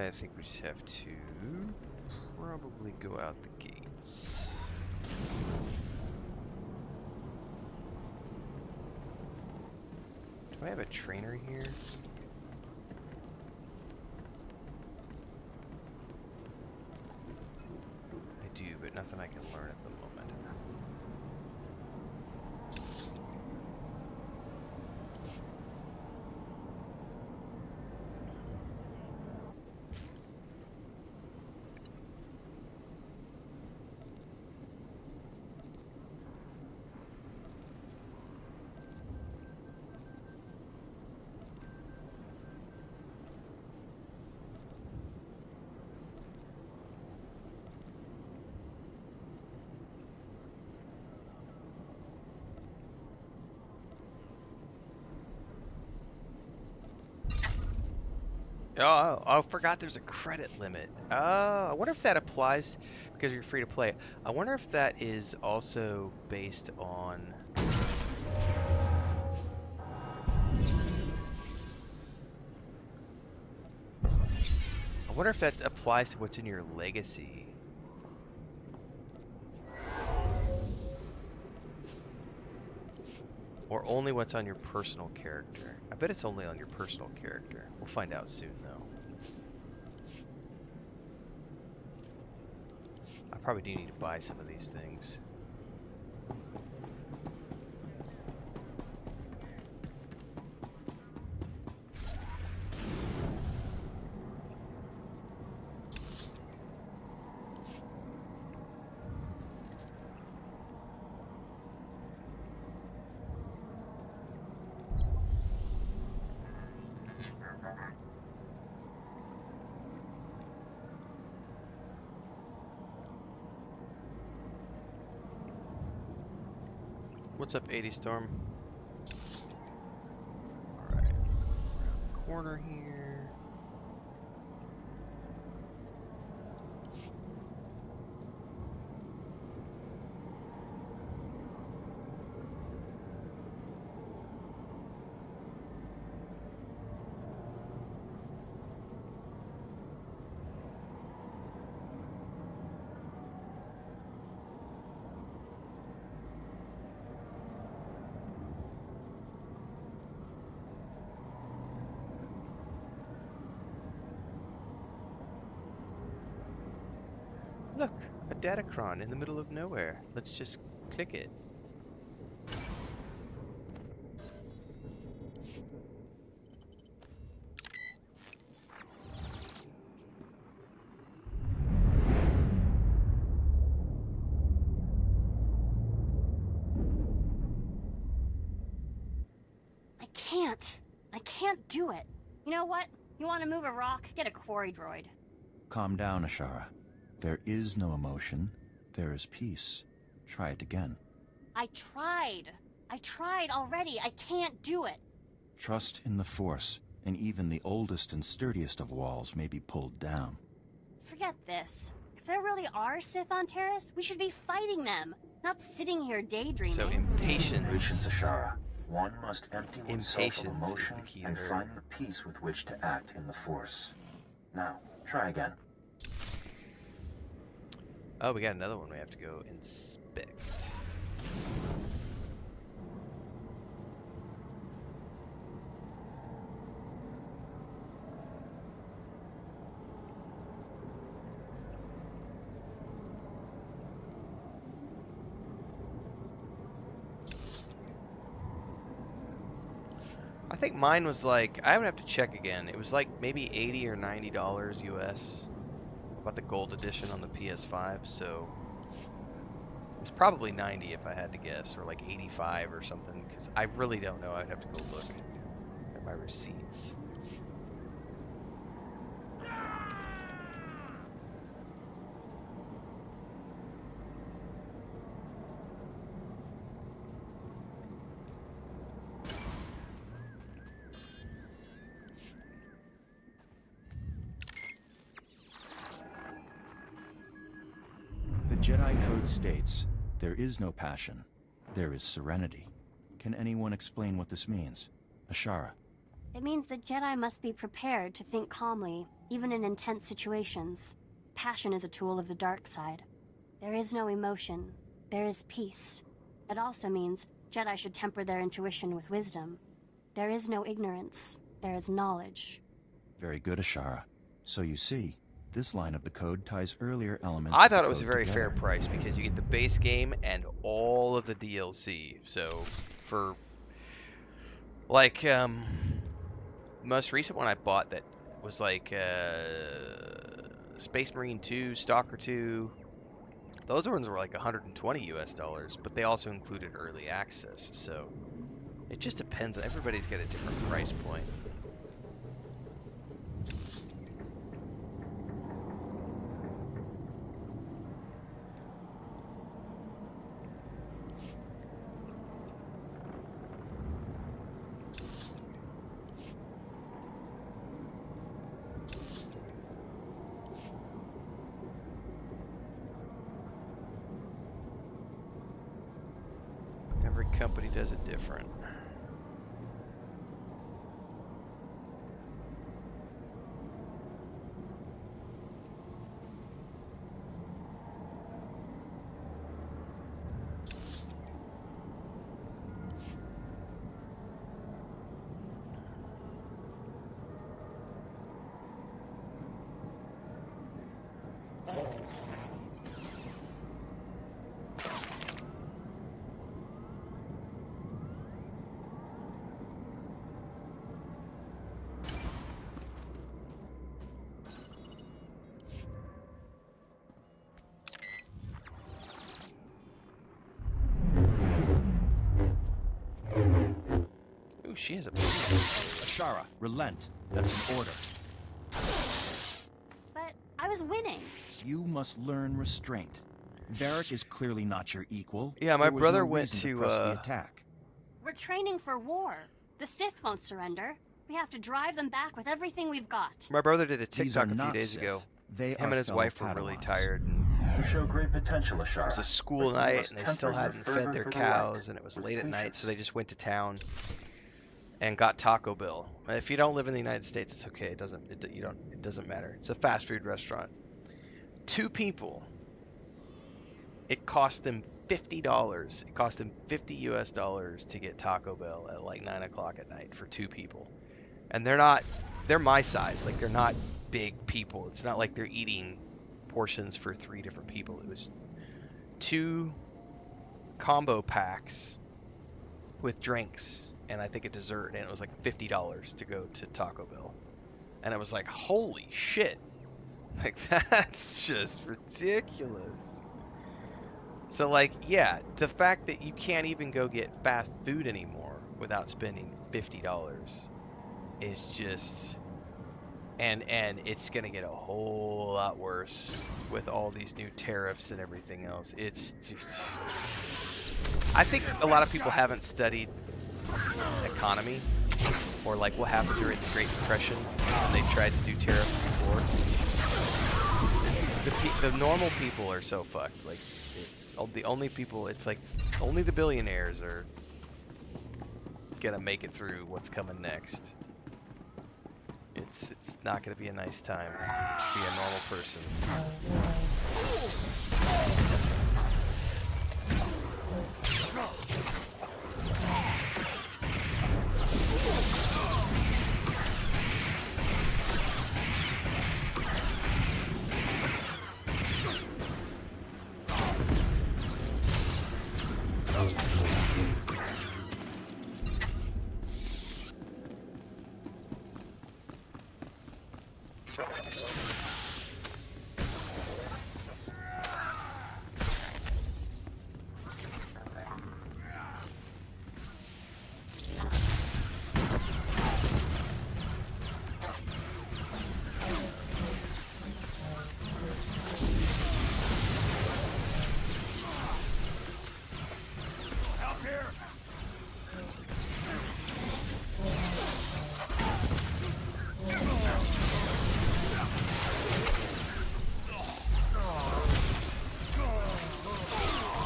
I think we just have to probably go out the gates. Do I have a trainer here? I do, but nothing I can learn at the moment. Oh, I forgot there's a credit limit. Oh, I wonder if that applies because you're free to play. I wonder if that is also based on... I wonder if that applies to what's in your legacy. Or only what's on your personal character. I bet it's only on your personal character. We'll find out soon, though. I probably do need to buy some of these things. What's up, 80 Storm? Alright, around the corner here. Look, a datacron in the middle of nowhere. Let's just click it. I can't do it. You know what? You want to move a rock? Get a quarry droid. Calm down, Ashara. There is no emotion. There is peace. Try it again. I tried already. I can't do it. Trust in the Force, and even the oldest and sturdiest of walls may be pulled down. Forget this. If there really are Sith on Taris, we should be fighting them, not sitting here daydreaming. So impatience. Patience, Ashara. One must empty oneself of emotion and find the peace with which to act in the Force. Now, try again. Oh, we got another one we have to go inspect. I think mine was like, I would have to check again. It was like maybe $80 or $90 US. I bought the gold edition on the PS5, so it was probably 90 if I had to guess, or like 85 or something, because I really don't know. I'd have to go look at my receipts. The Jedi Code states, there is no passion, there is serenity. Can anyone explain what this means? Ashara. It means the Jedi must be prepared to think calmly, even in intense situations. Passion is a tool of the dark side. There is no emotion. There is peace. It also means Jedi should temper their intuition with wisdom. There is no ignorance. There is knowledge. Very good, Ashara. So you see, this line of the code ties earlier elements. I thought it was a very fair price because you get the base game and all of the DLC. So for like most recent one I bought that was like Space Marine 2, Stalker 2. Those ones were like $120 US, but they also included early access. So it just depends. Everybody's got a different price point. Every company does it different. Ooh, she has a... Ashara, relent. That's an order. But I was winning. You must learn restraint. Varric is clearly not your equal. Yeah, my There was brother no went reason to press the attack. We're training for war. The Sith won't surrender. We have to drive them back with everything we've got. My brother did a These are TikTok a few not days Sith. ago. They Him are and his fellow wife were really Padawans. tired, and You show great potential, Ashara. it was a school but you night, must and they still temper your hadn't fervor fed their for the cows, light and it was with late at night, patience. so they just went to town and got Taco Bell. If you don't live in the United States, it's okay. It doesn't matter. It's a fast food restaurant. 2 people. It cost them $50. It cost them $50 US to get Taco Bell at like 9 o'clock at night for 2 people. And they're my size. Like, they're not big people. It's not like they're eating portions for 3 different people. It was 2 combo packs with drinks and I think a dessert, and it was like $50 to go to Taco Bell. And it was like, holy shit. Like, that's just ridiculous. So, like, yeah, the fact that you can't even go get fast food anymore without spending $50 is just... And it's going to get a whole lot worse with all these new tariffs and everything else. It's just... I think a lot of people haven't studied economy or like what happened during the Great Depression when they tried to do tariffs before. The normal people are so fucked. Like, it's the only people, it's like only the billionaires are gonna make it through what's coming next. It's not gonna be a nice time to be a normal person.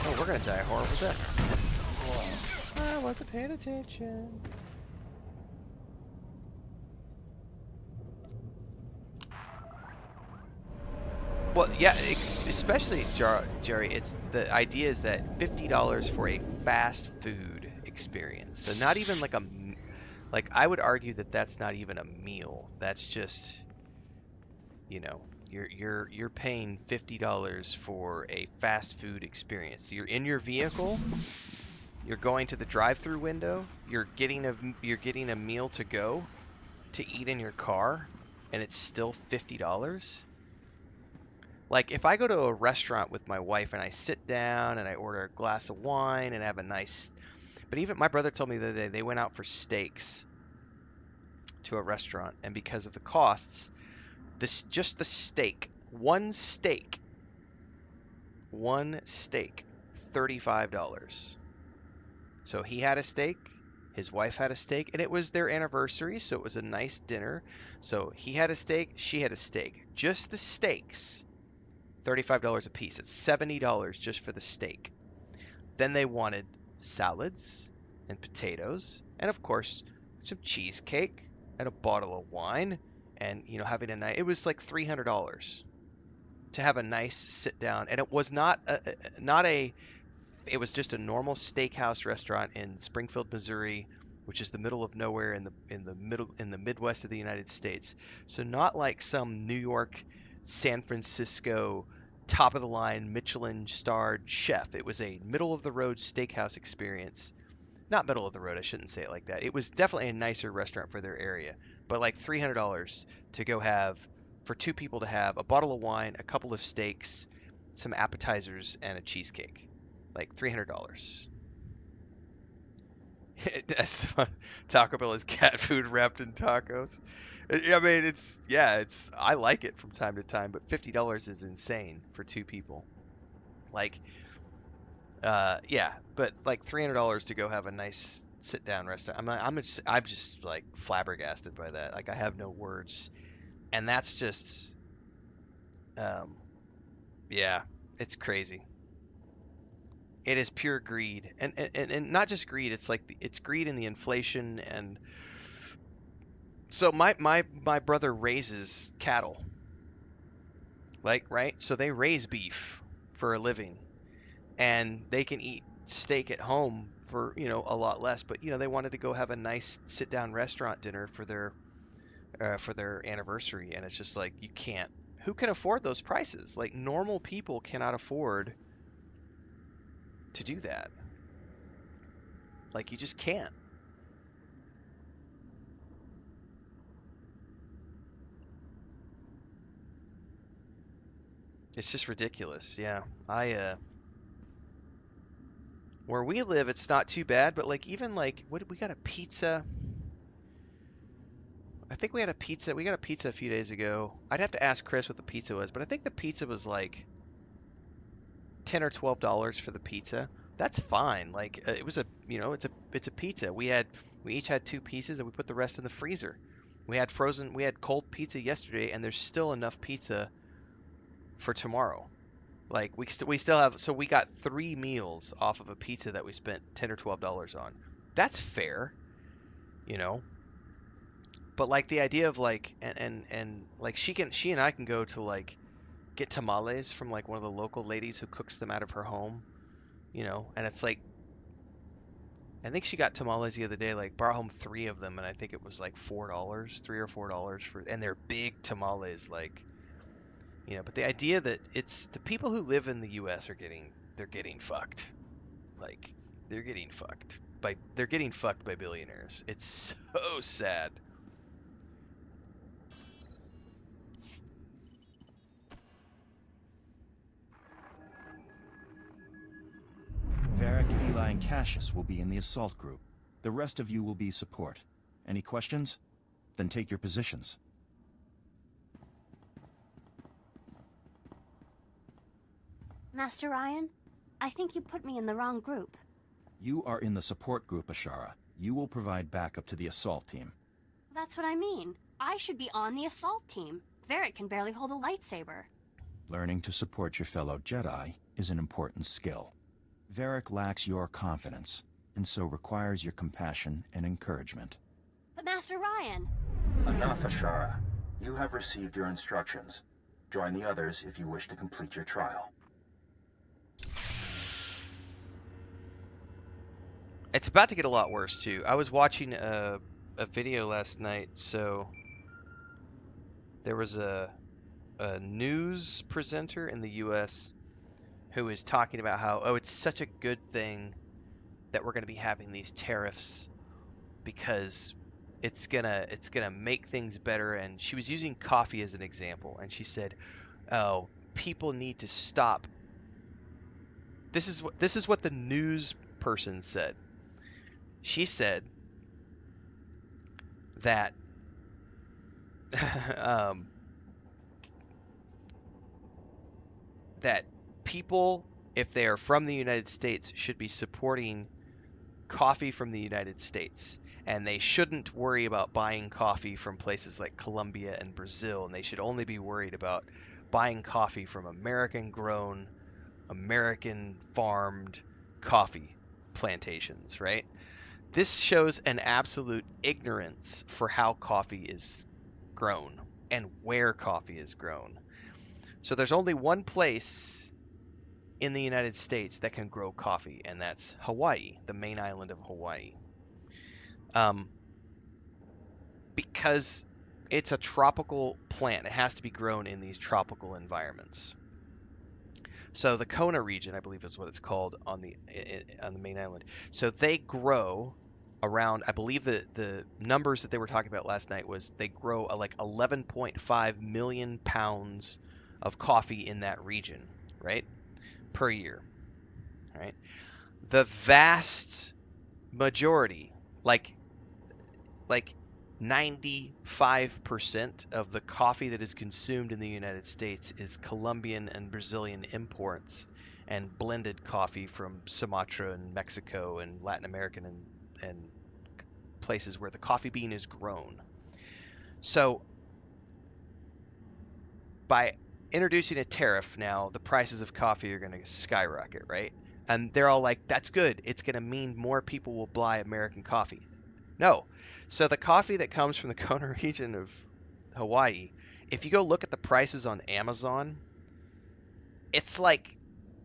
Oh, we're gonna die a horrible death. I wasn't paying attention. Well, yeah, especially Jerry. It's the idea is that $50 for a fast food experience. So not even like I would argue that that's not even a meal. That's just, you know, you're paying $50 for a fast food experience. You're in your vehicle. You're going to the drive-through window. You're getting a meal to go to eat in your car, and it's still $50. Like, if I go to a restaurant with my wife and I sit down and I order a glass of wine and have a nice... But even my brother told me the other day they went out for steaks to a restaurant, and because of the costs, just the steak, one steak, $35. So he had a steak, his wife had a steak, and it was their anniversary, so it was a nice dinner. So he had a steak, she had a steak. Just the steaks. $35 a piece. It's $70 just for the steak. Then they wanted salads and potatoes, and of course, some cheesecake and a bottle of wine, and having a night. It was like $300 to have a nice sit down, and it was not a. It was just a normal steakhouse restaurant in Springfield, Missouri, which is the middle of nowhere in the Midwest of the United States. So not like some New York, San Francisco, top of the line Michelin starred chef. It was a middle of the road steakhouse experience. Not middle of the road, I shouldn't say it like that. It was definitely a nicer restaurant for their area, but like $300 to go have for two people to have a bottle of wine, a couple of steaks, some appetizers, and a cheesecake. Like $300. That's fun. Taco Bell is cat food wrapped in tacos. I mean, I like it from time to time, but $50 is insane for two people. Like, yeah, but like $300 to go have a nice sit down restaurant. I'm just like flabbergasted by that. Like, I have no words, and that's just, yeah, it's crazy. It is pure greed, and not just greed. It's like it's greed in the inflation, and so my brother raises cattle, like, right? So they raise beef for a living, and they can eat steak at home for a lot less. But they wanted to go have a nice sit down restaurant dinner for their anniversary, and it's just like you can't. Who can afford those prices? Like, normal people cannot afford to do that. Like, you just can't. It's just ridiculous. Yeah. Where we live, it's not too bad, but like, even like, what did we got a pizza? I think we had a pizza. We got a pizza a few days ago. I'd have to ask Chris what the pizza was, but I think the pizza was like $10 or $12 for the pizza. That's fine. Like, it was it's a pizza. We each had two pieces, and we put the rest in the freezer. We had cold pizza yesterday, and there's still enough pizza for tomorrow. Like, we still have, so we got 3 meals off of a pizza that we spent $10 or $12 on. That's fair, you know. But like, the idea of like, and like, she and I can go to like get tamales from like one of the local ladies who cooks them out of her home, and it's like, I think she got tamales the other day, like brought home 3 of them, and I think it was like $4, $3 or $4 and they're big tamales, like, but the idea that it's the people who live in the U.S. they're getting fucked. Like, they're getting fucked by billionaires. It's so sad. Varric, Eli, and Cassius will be in the assault group. The rest of you will be support. Any questions? Then take your positions. Master Ryan, I think you put me in the wrong group. You are in the support group, Ashara. You will provide backup to the assault team. That's what I mean. I should be on the assault team. Varric can barely hold a lightsaber. Learning to support your fellow Jedi is an important skill. Varric lacks your confidence, and so requires your compassion and encouragement. But Master Ryan... Enough, Ashara. You have received your instructions. Join the others if you wish to complete your trial. It's about to get a lot worse, too. I was watching a video last night, so there was a news presenter in the U.S. who is talking about how, oh, it's such a good thing that we're going to be having these tariffs because it's gonna make things better. And she was using coffee as an example, and she said, oh, people need to stop. This is what the news person said. She said that that people, if they are from the United States, should be supporting coffee from the United States, and they shouldn't worry about buying coffee from places like Colombia and Brazil, and they should only be worried about buying coffee from American-grown, American-farmed coffee plantations, right? This shows an absolute ignorance for how coffee is grown and where coffee is grown. So there's only one place in the United States that can grow coffee, and that's Hawaii, the main island of Hawaii. Because it's a tropical plant, it has to be grown in these tropical environments. So the Kona region, I believe is what it's called on the main island. So they grow around, I believe the numbers that they were talking about last night was they grow like 11.5 million pounds of coffee in that region, right? Per year, right? The vast majority, like 95% of the coffee that is consumed in the United States is Colombian and Brazilian imports and blended coffee from Sumatra and Mexico and Latin American and places where the coffee bean is grown. So by introducing a tariff now, the prices of coffee are going to skyrocket, right? And they're all like, that's good. It's going to mean more people will buy American coffee. No. So the coffee that comes from the Kona region of Hawaii, if you go look at the prices on Amazon, it's like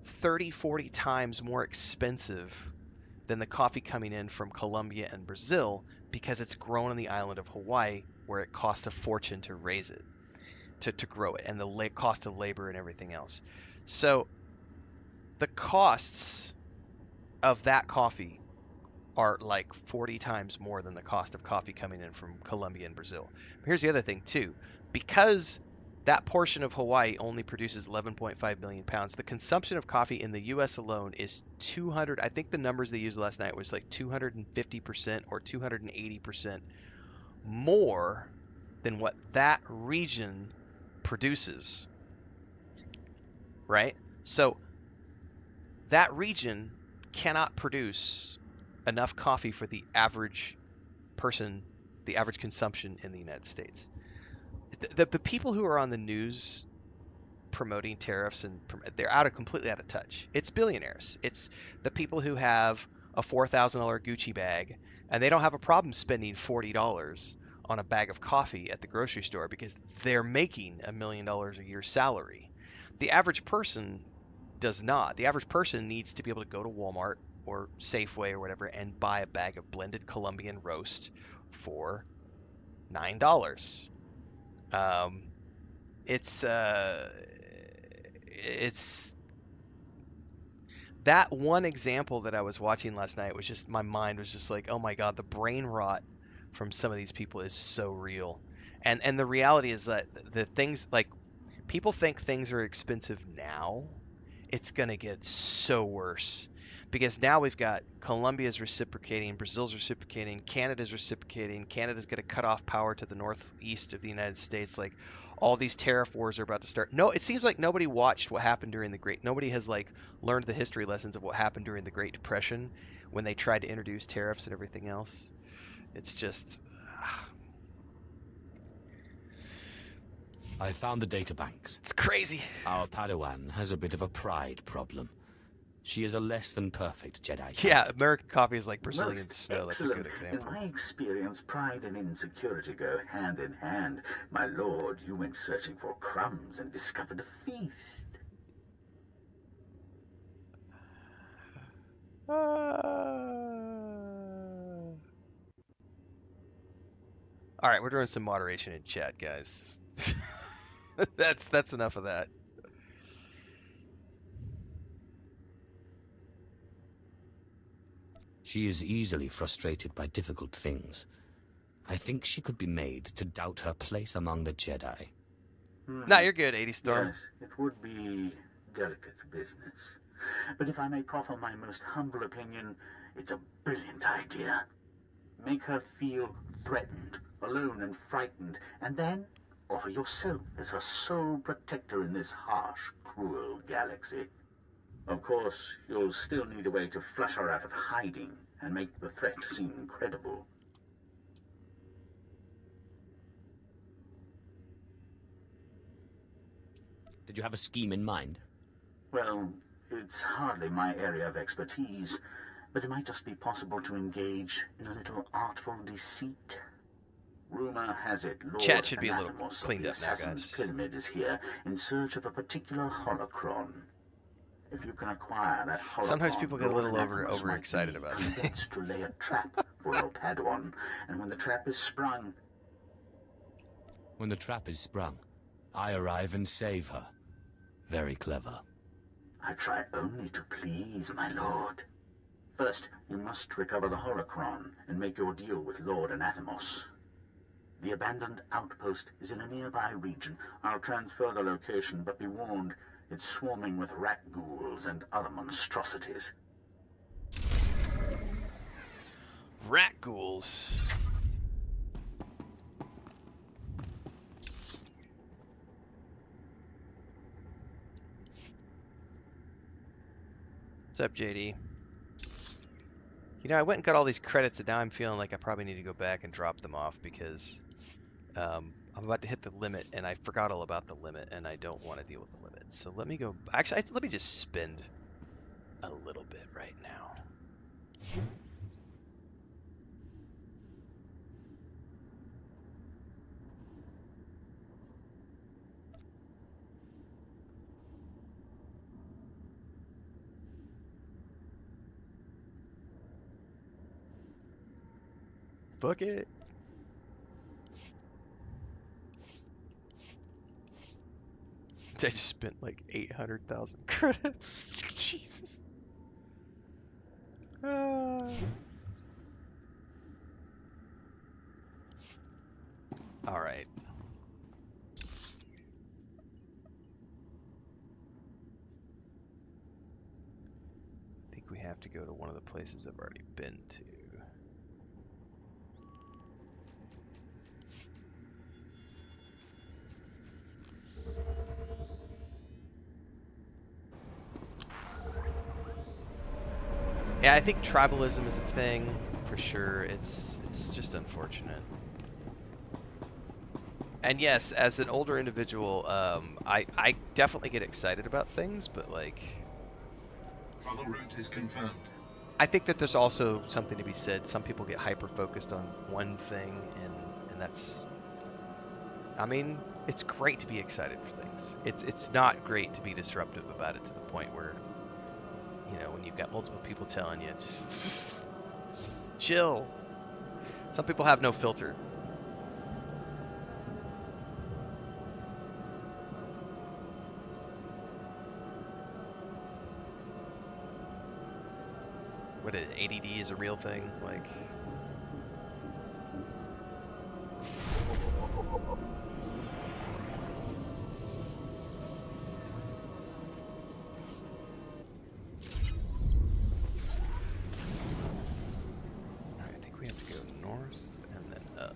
30, 40 times more expensive than the coffee coming in from Colombia and Brazil because it's grown on the island of Hawaii where it costs a fortune to raise it, to grow it, and the cost of labor and everything else. So the costs of that coffee are like 40 times more than the cost of coffee coming in from Colombia and Brazil. But here's the other thing too. Because that portion of Hawaii only produces 11.5 million pounds, the consumption of coffee in the U.S. alone is 200, I think the numbers they used last night was like 250% or 280% more than what that region produces, right? So that region cannot produce enough coffee for the average person, the average consumption in the United States. The people who are on the news promoting tariffs, and they're completely out of touch. It's billionaires. It's the people who have a $4,000 Gucci bag, and they don't have a problem spending $40 on a bag of coffee at the grocery store because they're making $1 million a year salary. The average person does not. The average person needs to be able to go to Walmart or Safeway or whatever and buy a bag of blended Colombian roast for $9. It's that one example that I was watching last night was just, my mind was just like, oh my God, the brain rot from some of these people is so real. And the reality is that the things, like, people think things are expensive now. It's going to get so worse. Because now we've got Colombia's reciprocating, Brazil's reciprocating, Canada's reciprocating, Canada's going to cut off power to the northeast of the United States. Like, all these tariff wars are about to start. No, it seems like nobody watched what happened during nobody has, like, learned the history lessons of what happened during the Great Depression, when they tried to introduce tariffs and everything else. It's just... I found the databanks. It's crazy. Our Padawan has a bit of a pride problem. She is a less than perfect Jedi. Yeah, American coffee is like Brazilian Most snow. That's a good excellent. example. In my experience, pride and insecurity go hand in hand. My lord, you went searching for crumbs and discovered a feast. All right, we're doing some moderation in chat, guys. That's enough of that. She is easily frustrated by difficult things. I think she could be made to doubt her place among the Jedi. No, you're good, 80 Storm. Yes, it would be delicate business. But if I may proffer my most humble opinion, it's a brilliant idea. Make her feel threatened, alone and frightened, and then offer yourself as her sole protector in this harsh, cruel galaxy. Of course, you'll still need a way to flush her out of hiding and make the threat seem credible. Did you have a scheme in mind? Well, it's hardly my area of expertise, but it might just be possible to engage in a little artful deceit. Rumor has it Lord Chat should be a little Anathemos cleaned of the up now, Assassin's guys. Pyramid is here in search of a particular holocron. If you can acquire that holocron, Sometimes people get a little Lord Anathemos might overexcited be about convinced to lay a trap for your Padawan, and when the trap is sprung... When the trap is sprung, I arrive and save her. Very clever. I try only to please, my lord. First, you must recover the holocron and make your deal with Lord Anathemos. The abandoned outpost is in a nearby region. I'll transfer the location, but be warned, it's swarming with rat ghouls and other monstrosities. Rat ghouls. What's up, JD? You know, I went and got all these credits, and now I'm feeling like I probably need to go back and drop them off because I'm about to hit the limit, and I forgot all about the limit, and I don't want to deal with the limit. So let me go. Actually, let me just spend a little bit right now. Fuck it. I just spent like 800,000 credits. Jesus. All right. I think we have to go to one of the places I've already been to. Yeah, I think tribalism is a thing for sure. It's just unfortunate. And yes, as an older individual, I definitely get excited about things, but like, Travel route is confirmed. I think that there's also something to be said. Some people get hyper focused on one thing, and that's. I mean, it's great to be excited for things. It's not great to be disruptive about it to the point where, you know, when you've got multiple people telling you, just chill. Some people have no filter. What is it, ADD is a real thing? Like... I think we have to go north and then up.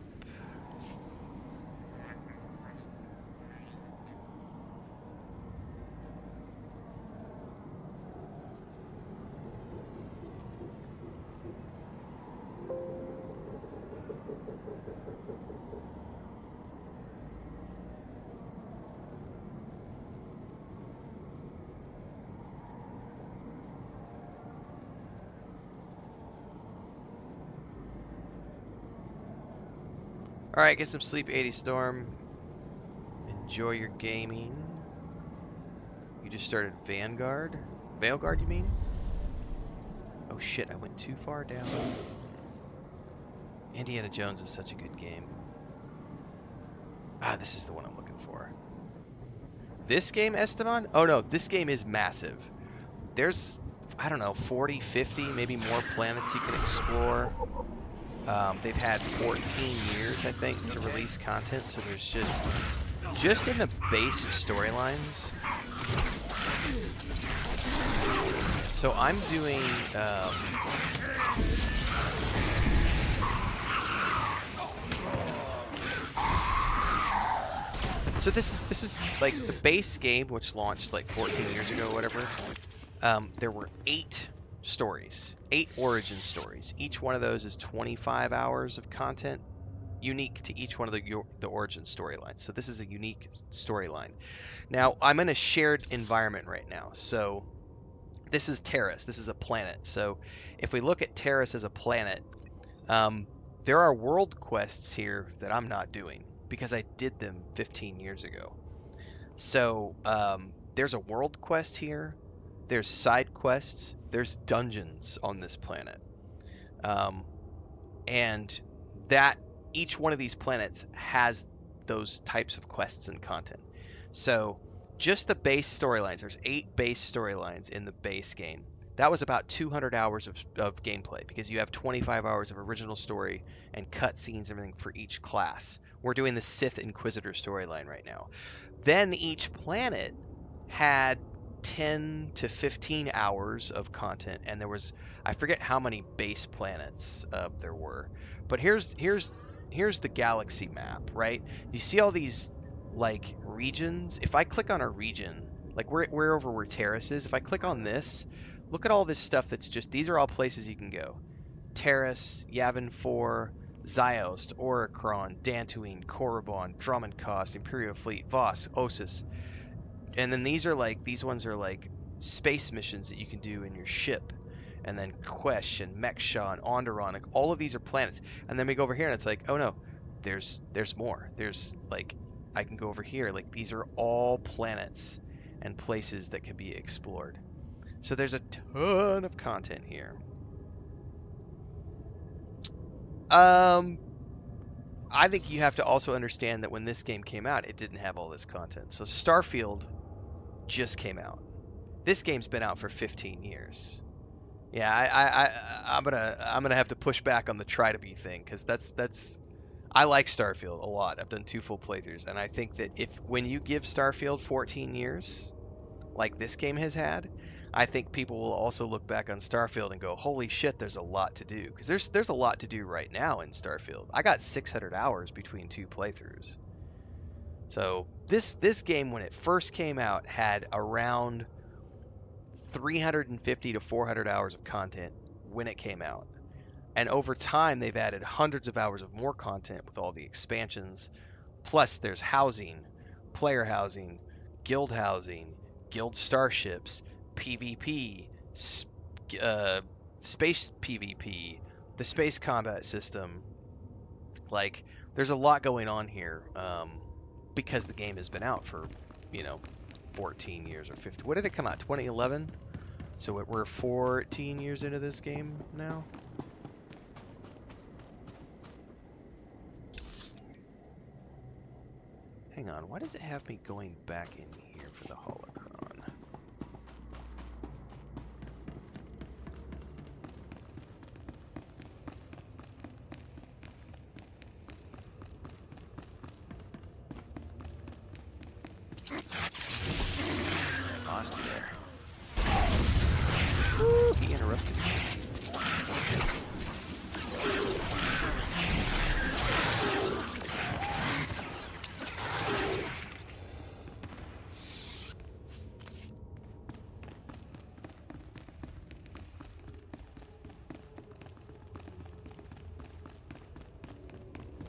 Alright, get some sleep, 80 Storm. Enjoy your gaming. You just started Vanguard? Veilguard, you mean? Oh shit, I went too far down. Indiana Jones is such a good game. Ah, this is the one I'm looking for. This game, Esteban? Oh no, this game is massive. There's, I don't know, 40, 50, maybe more planets you can explore. They've had 14 years, I think, to release content, so there's just in the base storylines. So I'm doing, so this is like the base game, which launched like 14 years ago, or whatever. There were 8 stories, 8 origin stories. Each one of those is 25 hours of content, unique to each one of the origin storylines. So this is a unique storyline. Now I'm in a shared environment right now. So this is Taris. This is a planet. So if we look at Taris as a planet, there are world quests here that I'm not doing because I did them 15 years ago. So there's a world quest here. There's side quests. There's dungeons on this planet. And that each one of these planets has those types of quests and content. So just the base storylines, there's 8 base storylines in the base game. That was about 200 hours of gameplay because you have 25 hours of original story and cutscenes and everything for each class. We're doing the Sith Inquisitor storyline right now. Then each planet had 10 to 15 hours of content, and there was, I forget how many base planets there were, but here's the galaxy map, right? You see all these like regions. If I click on a region, like we're over where Taris is, if I click on this, look at all this stuff that's just, these are all places you can go. Taris, Yavin 4, Ziost, Oricron, Dantooine, Korriban, Drummoncost, Imperial Fleet, Voss, Ossus. And then these ones are like space missions that you can do in your ship. And then Quesh and Meksha and Onderon, like all of these are planets. And then we go over here and it's like, oh no, there's more. There's like, I can go over here. Like these are all planets and places that can be explored. So there's a ton of content here. I think you have to also understand that when this game came out, it didn't have all this content. So Starfield just came out. This game's been out for 15 years. Yeah, I'm gonna have to push back on the try to be thing, because that's I like Starfield a lot. I've done 2 full playthroughs, and I think that when you give Starfield 14 years, like this game has had, I think people will also look back on Starfield and go, holy shit, there's a lot to do. Because there's a lot to do right now in Starfield. I got 600 hours between 2 playthroughs. So this game, when it first came out, had around 350 to 400 hours of content when it came out. And over time, they've added hundreds of hours of more content with all the expansions. Plus, there's housing, player housing, guild starships, PvP, space PvP, the space combat system. Like, there's a lot going on here because the game has been out for, 14 years or 15. What did it come out? 2011? So we're 14 years into this game now? Hang on, why does it have me going back in here for the holocron? Lost you there. Woo, he interrupted me.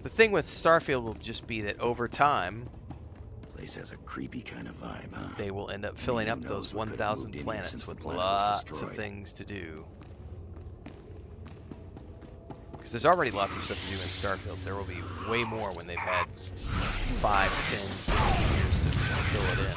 The thing with Starfield will just be that over time, Place has a creepy kind of vibe, huh? they will end up filling up those 1,000 planets with lots of things to do. Because there's already lots of stuff to do in Starfield. There will be way more when they've had 5, 10, 15 years to fill it in.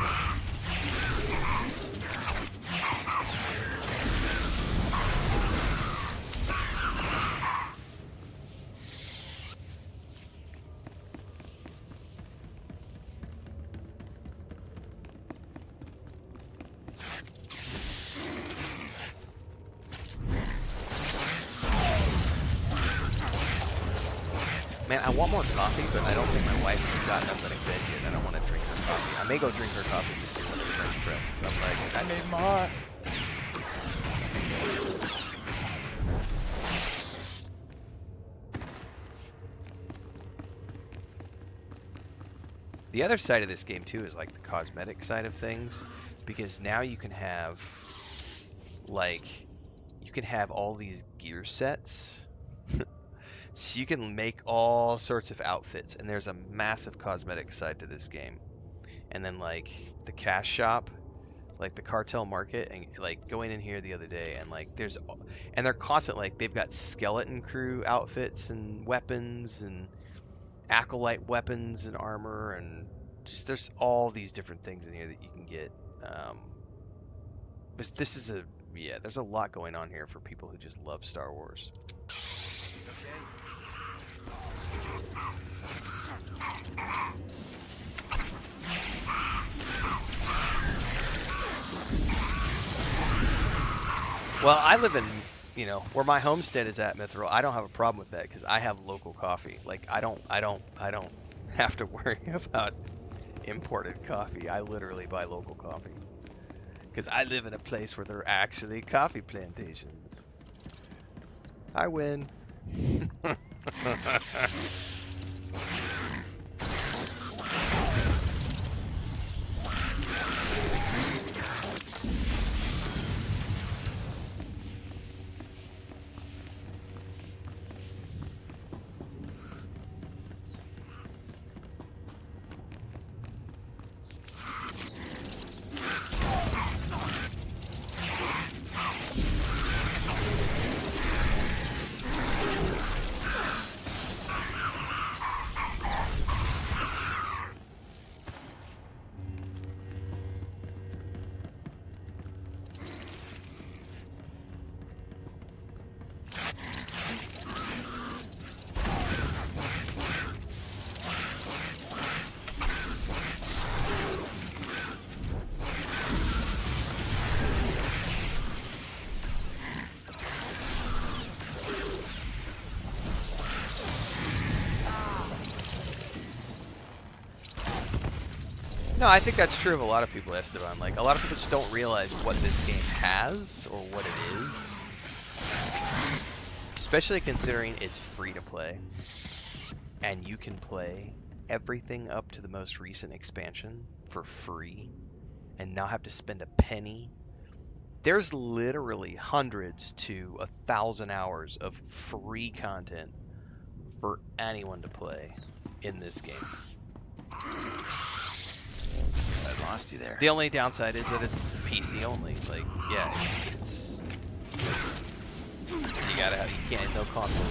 Man, I want more coffee, but I don't think my wife has gotten up out of bed yet. I don't want to drink her coffee. I may go drink her coffee just to let the French press, because I'm like, I need more. The other side of this game, too, is like the cosmetic side of things, because now you can have, like, you can have all these gear sets. So you can make all sorts of outfits, and there's a massive cosmetic side to this game. And then like the cash shop, like the cartel market, and like going in here the other day, and like and they're constant, like they've got skeleton crew outfits and weapons and acolyte weapons and armor, and just there's all these different things in here that you can get. This is there's a lot going on here for people who just love Star Wars. Well, I live in, where my homestead is at, Mithril. I don't have a problem with that because I have local coffee. Like I don't have to worry about imported coffee. I literally buy local coffee because I live in a place where there are actually coffee plantations. I win. No, I think that's true of a lot of people, Esteban. Like, a lot of people just don't realize what this game has or what it is. Especially considering it's free to play. And you can play everything up to the most recent expansion for free and not have to spend a penny. There's literally hundreds to 1,000 hours of free content for anyone to play in this game. I lost you there. The only downside is that it's PC only. Like, yeah, it's you can't, no console.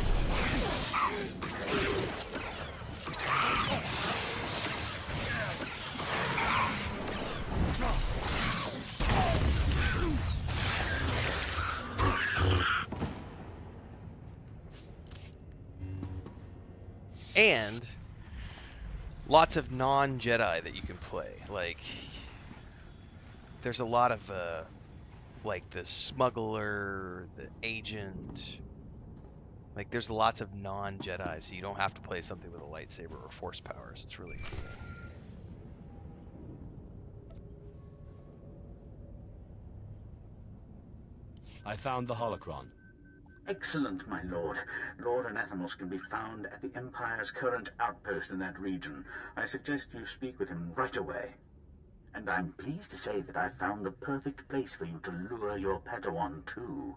And lots of non-Jedi that you can play. Like, there's a lot of like the smuggler, the agent. Like, there's lots of non-Jedi, so you don't have to play something with a lightsaber or force powers. It's really cool. I found the holocron. Excellent, my lord. Lord Anathemos can be found at the Empire's current outpost in that region. I suggest you speak with him right away. And I'm pleased to say that I found the perfect place for you to lure your Padawan to.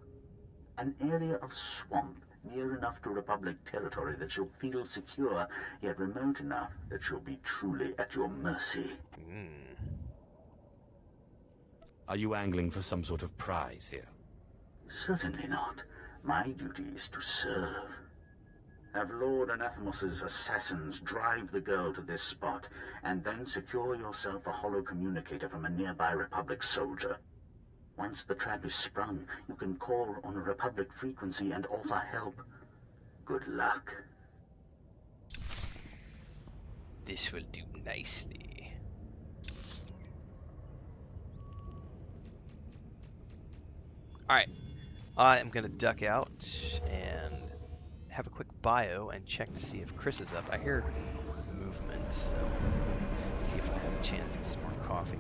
An area of swamp near enough to Republic territory that you'll feel secure, yet remote enough that you'll be truly at your mercy. Are you angling for some sort of prize here? Certainly not. My duty is to serve. Have Lord Anathemos's assassins drive the girl to this spot, and then secure yourself a hollow communicator from a nearby Republic soldier. Once the trap is sprung, you can call on a Republic frequency and offer help. Good luck. This will do nicely. Alright, I am going to duck out and have a quick bio and check to see if Chris is up. I hear movement, so see if I have a chance to get some more coffee.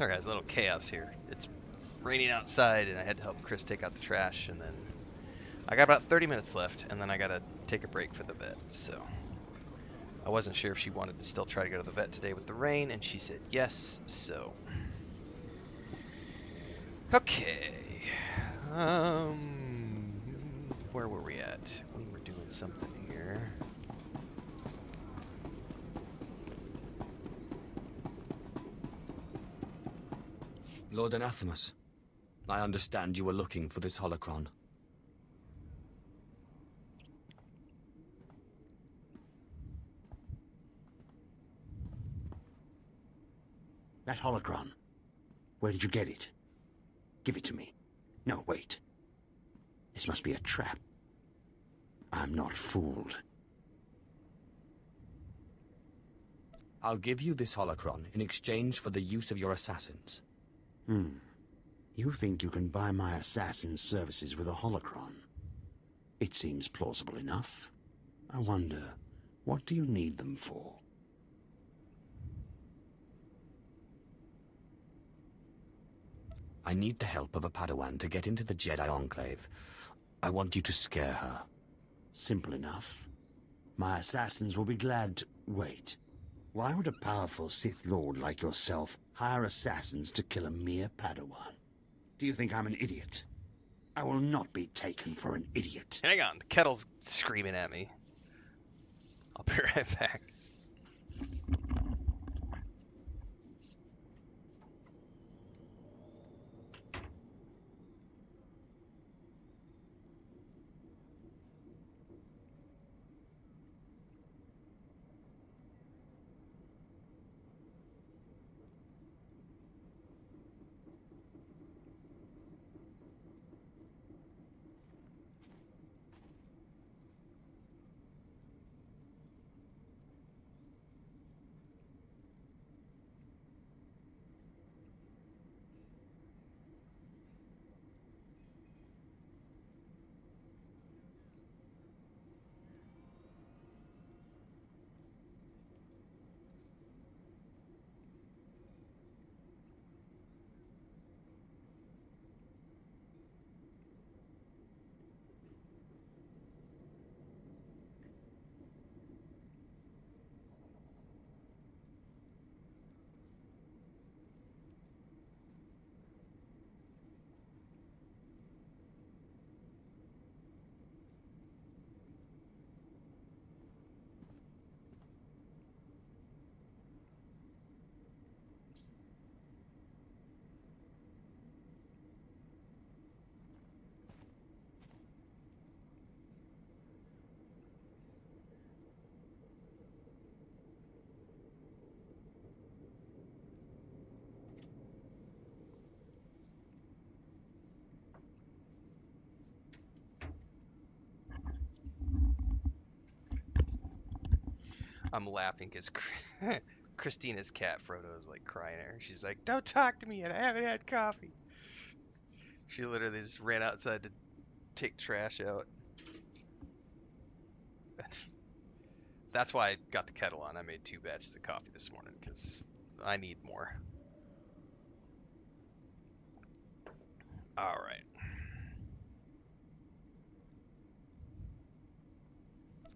Alright, there's a little chaos here. It's raining outside, and I had to help Chris take out the trash, and then I got about 30 minutes left, and then I gotta take a break for the vet, so I wasn't sure if she wanted to still try to go to the vet today with the rain, and she said yes, so... Okay. Where were we at? We were doing something here. Lord Anathemas, I understand you were looking for this holocron. That holocron. Where did you get it? Give it to me. No, wait. This must be a trap. I'm not fooled. I'll give you this holocron in exchange for the use of your assassins. You think you can buy my assassin's services with a holocron? It seems plausible enough. I wonder, what do you need them for? I need the help of a Padawan to get into the Jedi Enclave. I want you to scare her. Simple enough. My assassins will be glad to... Wait. Why would a powerful Sith Lord like yourself hire assassins to kill a mere Padawan? Do you think I'm an idiot? I will not be taken for an idiot. Hang on, the kettle's screaming at me. I'll be right back. I'm laughing because Christina's cat, Frodo, is like crying at her. She's like, "Don't talk to me yet. I haven't had coffee." She literally just ran outside to take trash out. That's why I got the kettle on. I made 2 batches of coffee this morning because I need more. All right.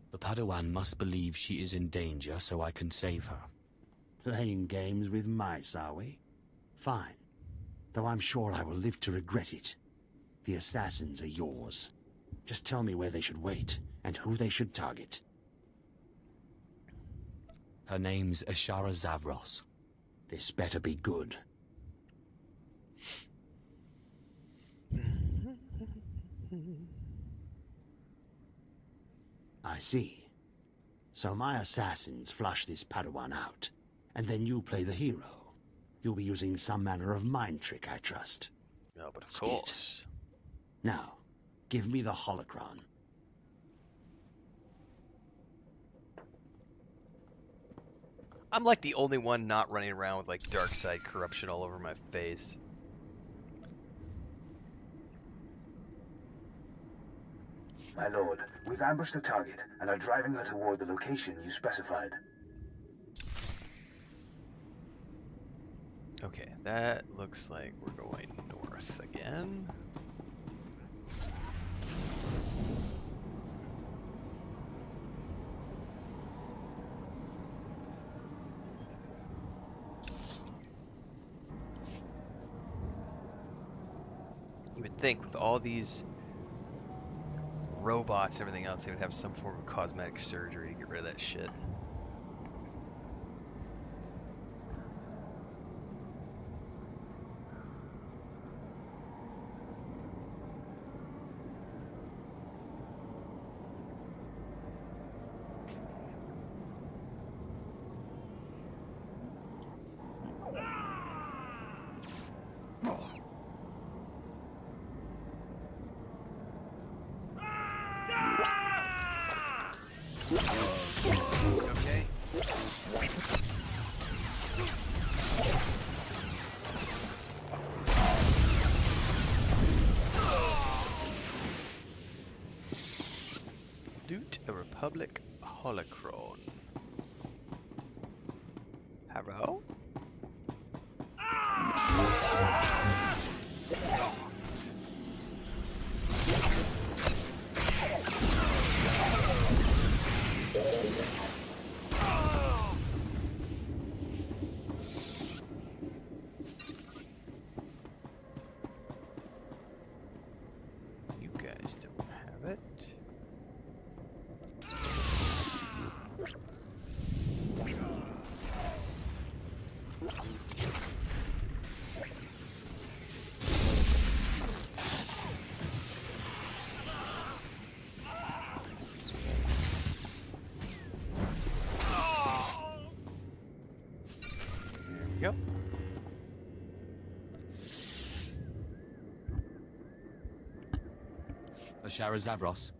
The Padawan must believe she is in danger so I can save her. Playing games with mice, are we? Fine. Though I'm sure I will live to regret it. The assassins are yours. Just tell me where they should wait, and who they should target. Her name's Ashara Zavros. This better be good. I see. So my assassins flush this Padawan out, and then you play the hero. You'll be using some manner of mind trick, I trust. No, but of course. Now, give me the holocron. I'm like the only one not running around with like dark side corruption all over my face. My lord, we've ambushed the target and are driving her toward the location you specified. Okay, that looks like we're going north again. You would think with all these robots and everything else, they would have some form of cosmetic surgery to get rid of that shit. Okay. Loot a Republic holocron. Hello? You guys don't have it. Yep. Ashara Zavros,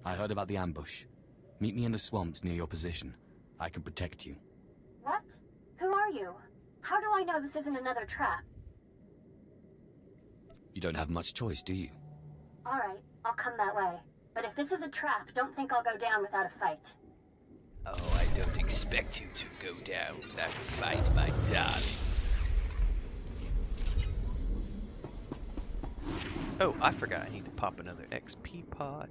I heard about the ambush. Meet me in the swamps near your position. I can protect you. What? Who are you? How do I know this isn't another trap? You don't have much choice, do you? Alright, I'll come that way. But if this is a trap, don't think I'll go down without a fight. Oh, I don't expect you to go down without a fight, my darling. Oh, I forgot. I need to pop another XP pot.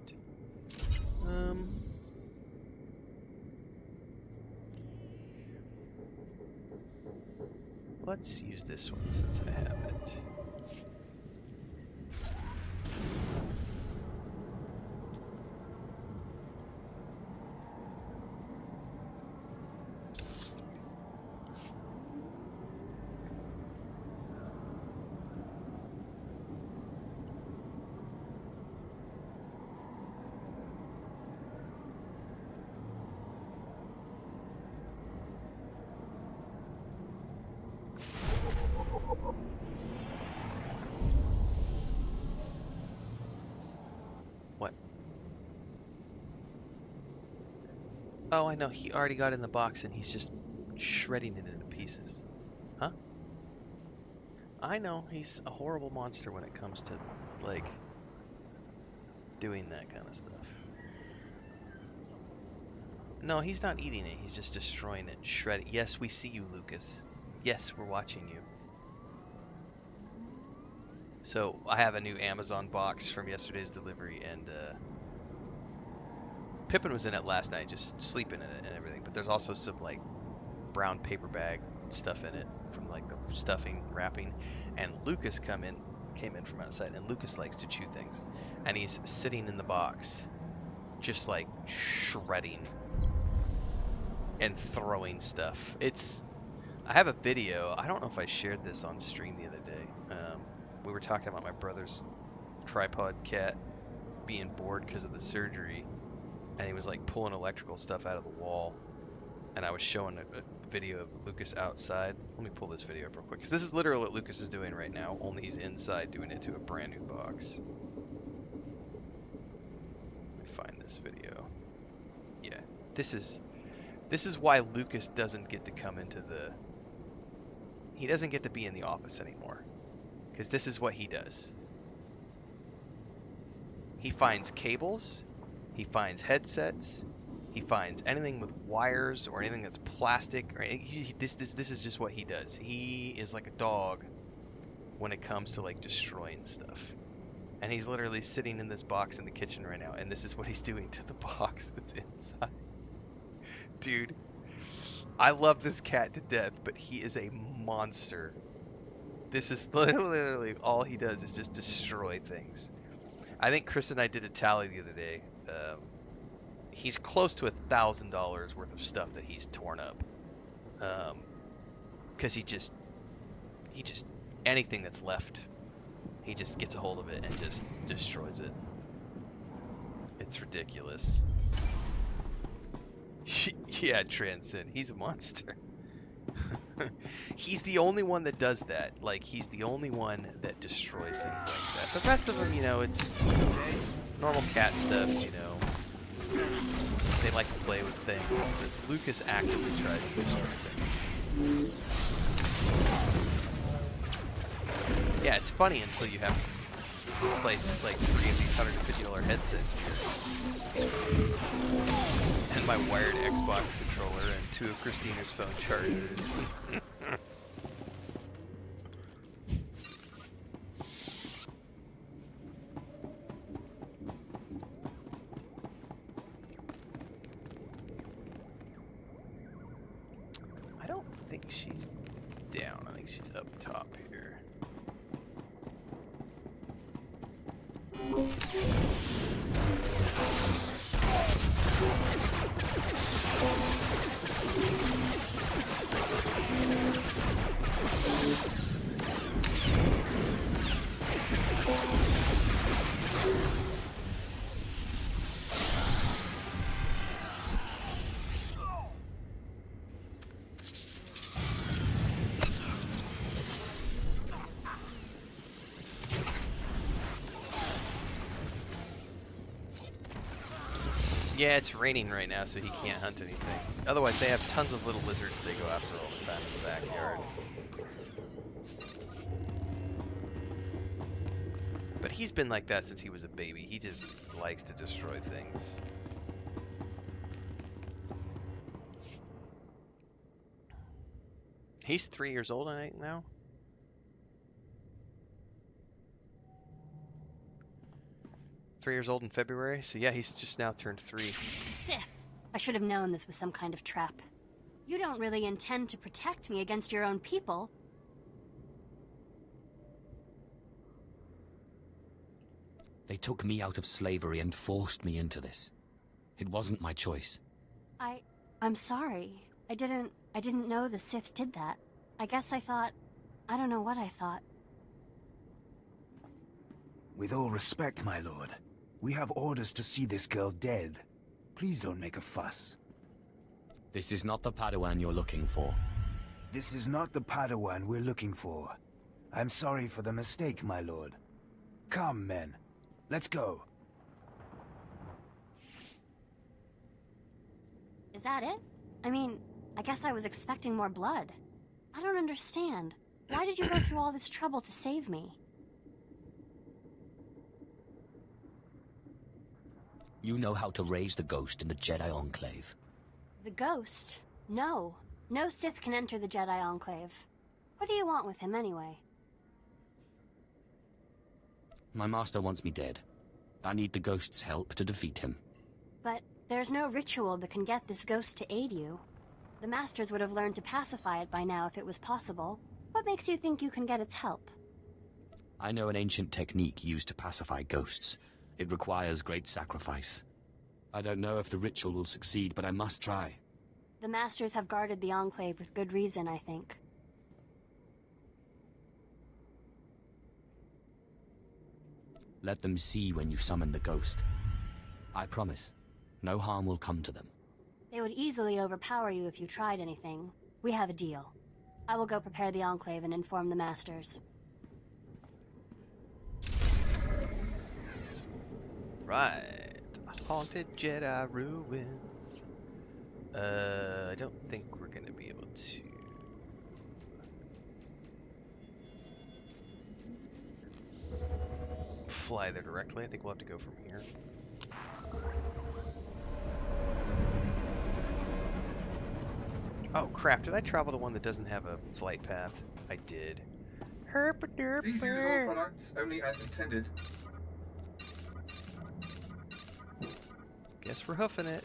Let's use this one since I have it. What? Oh, I know. He already got in the box and he's just shredding it into pieces. Huh? I know. He's a horrible monster when it comes to, like, doing that kind of stuff. No, he's not eating it. He's just destroying it, shredding. Yes, we see you, Lucas. Yes, we're watching you. So, I have a new Amazon box from yesterday's delivery, and Pippin was in it last night, just sleeping in it and everything. But there's also some, like, brown paper bag stuff in it from, like, the stuffing, wrapping. And Lucas came in from outside, and Lucas likes to chew things. And he's sitting in the box, just, like, shredding and throwing stuff. I have a video. I don't know if I shared this on stream the other day. We were talking about my brother's tripod cat being bored because of the surgery, and he was like pulling electrical stuff out of the wall, and I was showing a video of Lucas outside. Let me pull this video up real quick, because this is literally what Lucas is doing right now, only he's inside doing it to a brand new box. Let me find this video. Yeah, this is why Lucas doesn't get to come into he doesn't get to be in the office anymore. Because this is what he does. He finds cables, he finds headsets, He finds anything with wires or anything that's plastic. Or this is just what he does. He is like a dog when it comes to like destroying stuff. And he's literally sitting in this box in the kitchen right now, and this is what he's doing to the box that's inside. Dude, I love this cat to death, but he is a monster. This is literally all he does is just destroy things. I think Chris and I did a tally the other day. He's close to $1,000 worth of stuff that he's torn up. Because he just anything that's left, he just gets a hold of it and just destroys it. It's ridiculous. Yeah, Transcend. He's a monster. He's the only one that does that. Like, he's the only one that destroys things like that. The rest of them, you know, it's normal cat stuff, you know. They like to play with things, but Lucas actively tries to destroy things. Yeah, it's funny until you have to replace like 3 of these $150 headsets here. And my wired Xbox controller and 2 of Christina's phone chargers. I don't think she's down. I think she's up top here. Yeah, it's raining right now, so he can't hunt anything. Otherwise, they have tons of little lizards they go after all the time in the backyard. But he's been like that since he was a baby. He just likes to destroy things. He's 3 years old, I think, now. Three years old in February, so yeah, he's just now turned 3. Sith! I should have known this was some kind of trap. You don't really intend to protect me against your own people. They took me out of slavery and forced me into this. It wasn't my choice. I'm sorry. I didn't know the Sith did that. I guess I don't know what I thought. With all respect, my lord, we have orders to see this girl dead. Please don't make a fuss. This is not the Padawan you're looking for. This is not the Padawan we're looking for. I'm sorry for the mistake, my lord. Come, men. Let's go. Is that it? I mean, I guess I was expecting more blood. I don't understand. Why did you go through all this trouble to save me? You know how to raise the ghost in the Jedi Enclave. The ghost? No. No Sith can enter the Jedi Enclave. What do you want with him, anyway? My master wants me dead. I need the ghost's help to defeat him. But there's no ritual that can get this ghost to aid you. The Masters would have learned to pacify it by now if it was possible. What makes you think you can get its help? I know an ancient technique used to pacify ghosts. It requires great sacrifice. I don't know if the ritual will succeed, but I must try. The Masters have guarded the Enclave with good reason, I think. Let them see when you summon the ghost. I promise, no harm will come to them. They would easily overpower you if you tried anything. We have a deal. I will go prepare the Enclave and inform the Masters. Right. Haunted Jedi ruins. I don't think we're gonna be able to fly there directly. I think we'll have to go from here. Oh crap, did I travel to one that doesn't have a flight path? I did. Herpa Please use all products only as intended. Guess we're hoofing it.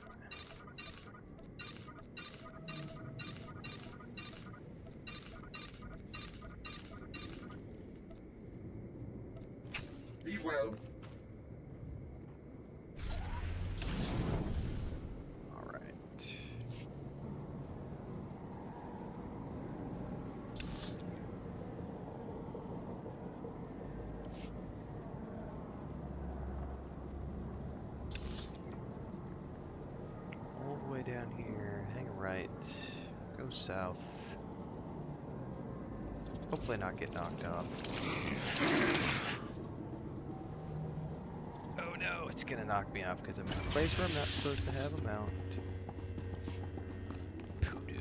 Be well. Alright. All the way down here, hang a right, go south. Hopefully not get knocked off. Oh no, it's gonna knock me off because I'm in a place where I'm not supposed to have a mount. Poodoo.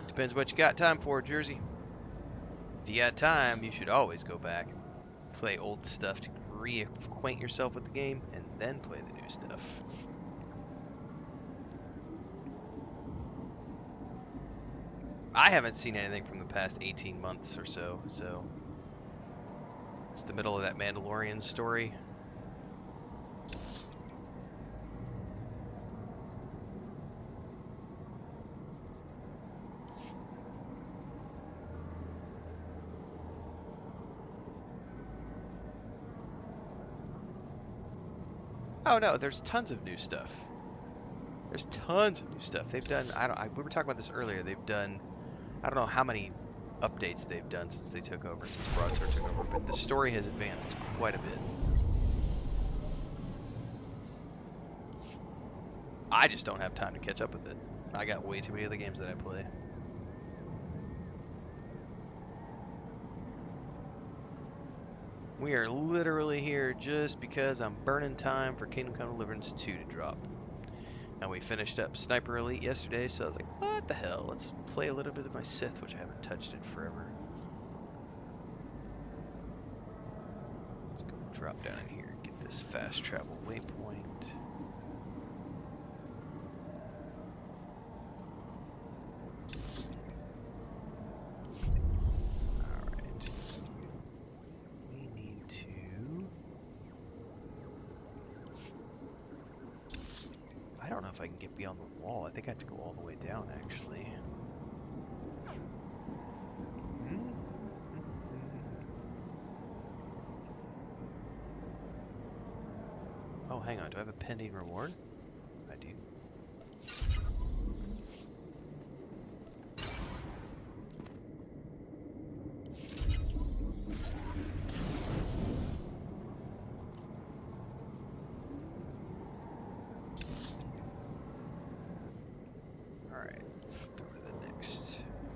Depends what you got time for, Jersey. If you got time, you should always go back and play old stuff to reacquaint yourself with the game, and then play the new stuff. I haven't seen anything from the past 18 months or so, so it's the middle of that Mandalorian story. Oh no, there's tons of new stuff. There's tons of new stuff. They've done, we were talking about this earlier, they've done, I don't know how many updates they've done since they took over, since Broadsword took over, but the story has advanced quite a bit. I just don't have time to catch up with it. I got way too many other games that I play. We are literally here just because I'm burning time for Kingdom Come Deliverance 2 to drop. And we finished up Sniper Elite yesterday, so I was like, what the hell? Let's play a little bit of my Sith, which I haven't touched in forever. Let's go drop down here and get this fast travel waypoint. I don't know if I can get beyond the wall. I think I have to go all the way down, actually. Oh, hang on. Do I have a pending reward? I do.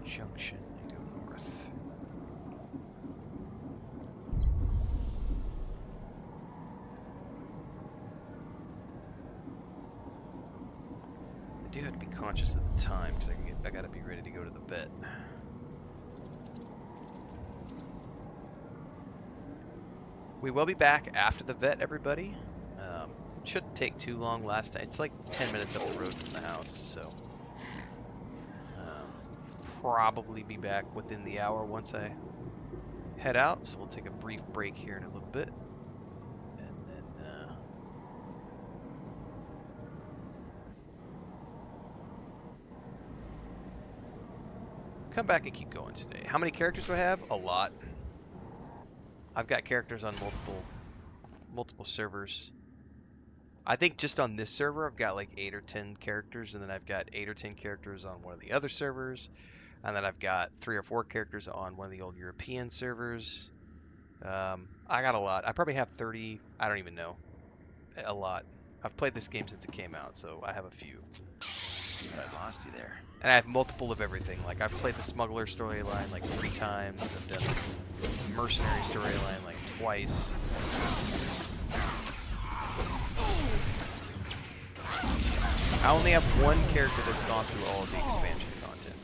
Junction and go north. I do have to be conscious of the time because I gotta be ready to go to the vet. We will be back after the vet, everybody. Shouldn't take too long. Last time it's like 10 minutes up the road from the house, so. Probably be back within the hour once I head out, so we'll take a brief break here in a little bit, and then come back and keep going today. How many characters do I have? A lot. I've got characters on multiple servers. I think just on this server I've got like 8 or 10 characters, and then I've got 8 or 10 characters on one of the other servers. And then I've got 3 or 4 characters on one of the old European servers. I got a lot. I probably have 30. I don't even know. A lot. I've played this game since it came out, so I have a few. I lost you there. And I have multiple of everything. Like, I've played the smuggler storyline like 3 times. I've done the mercenary storyline like twice. I only have one character that's gone through all of the expansion content,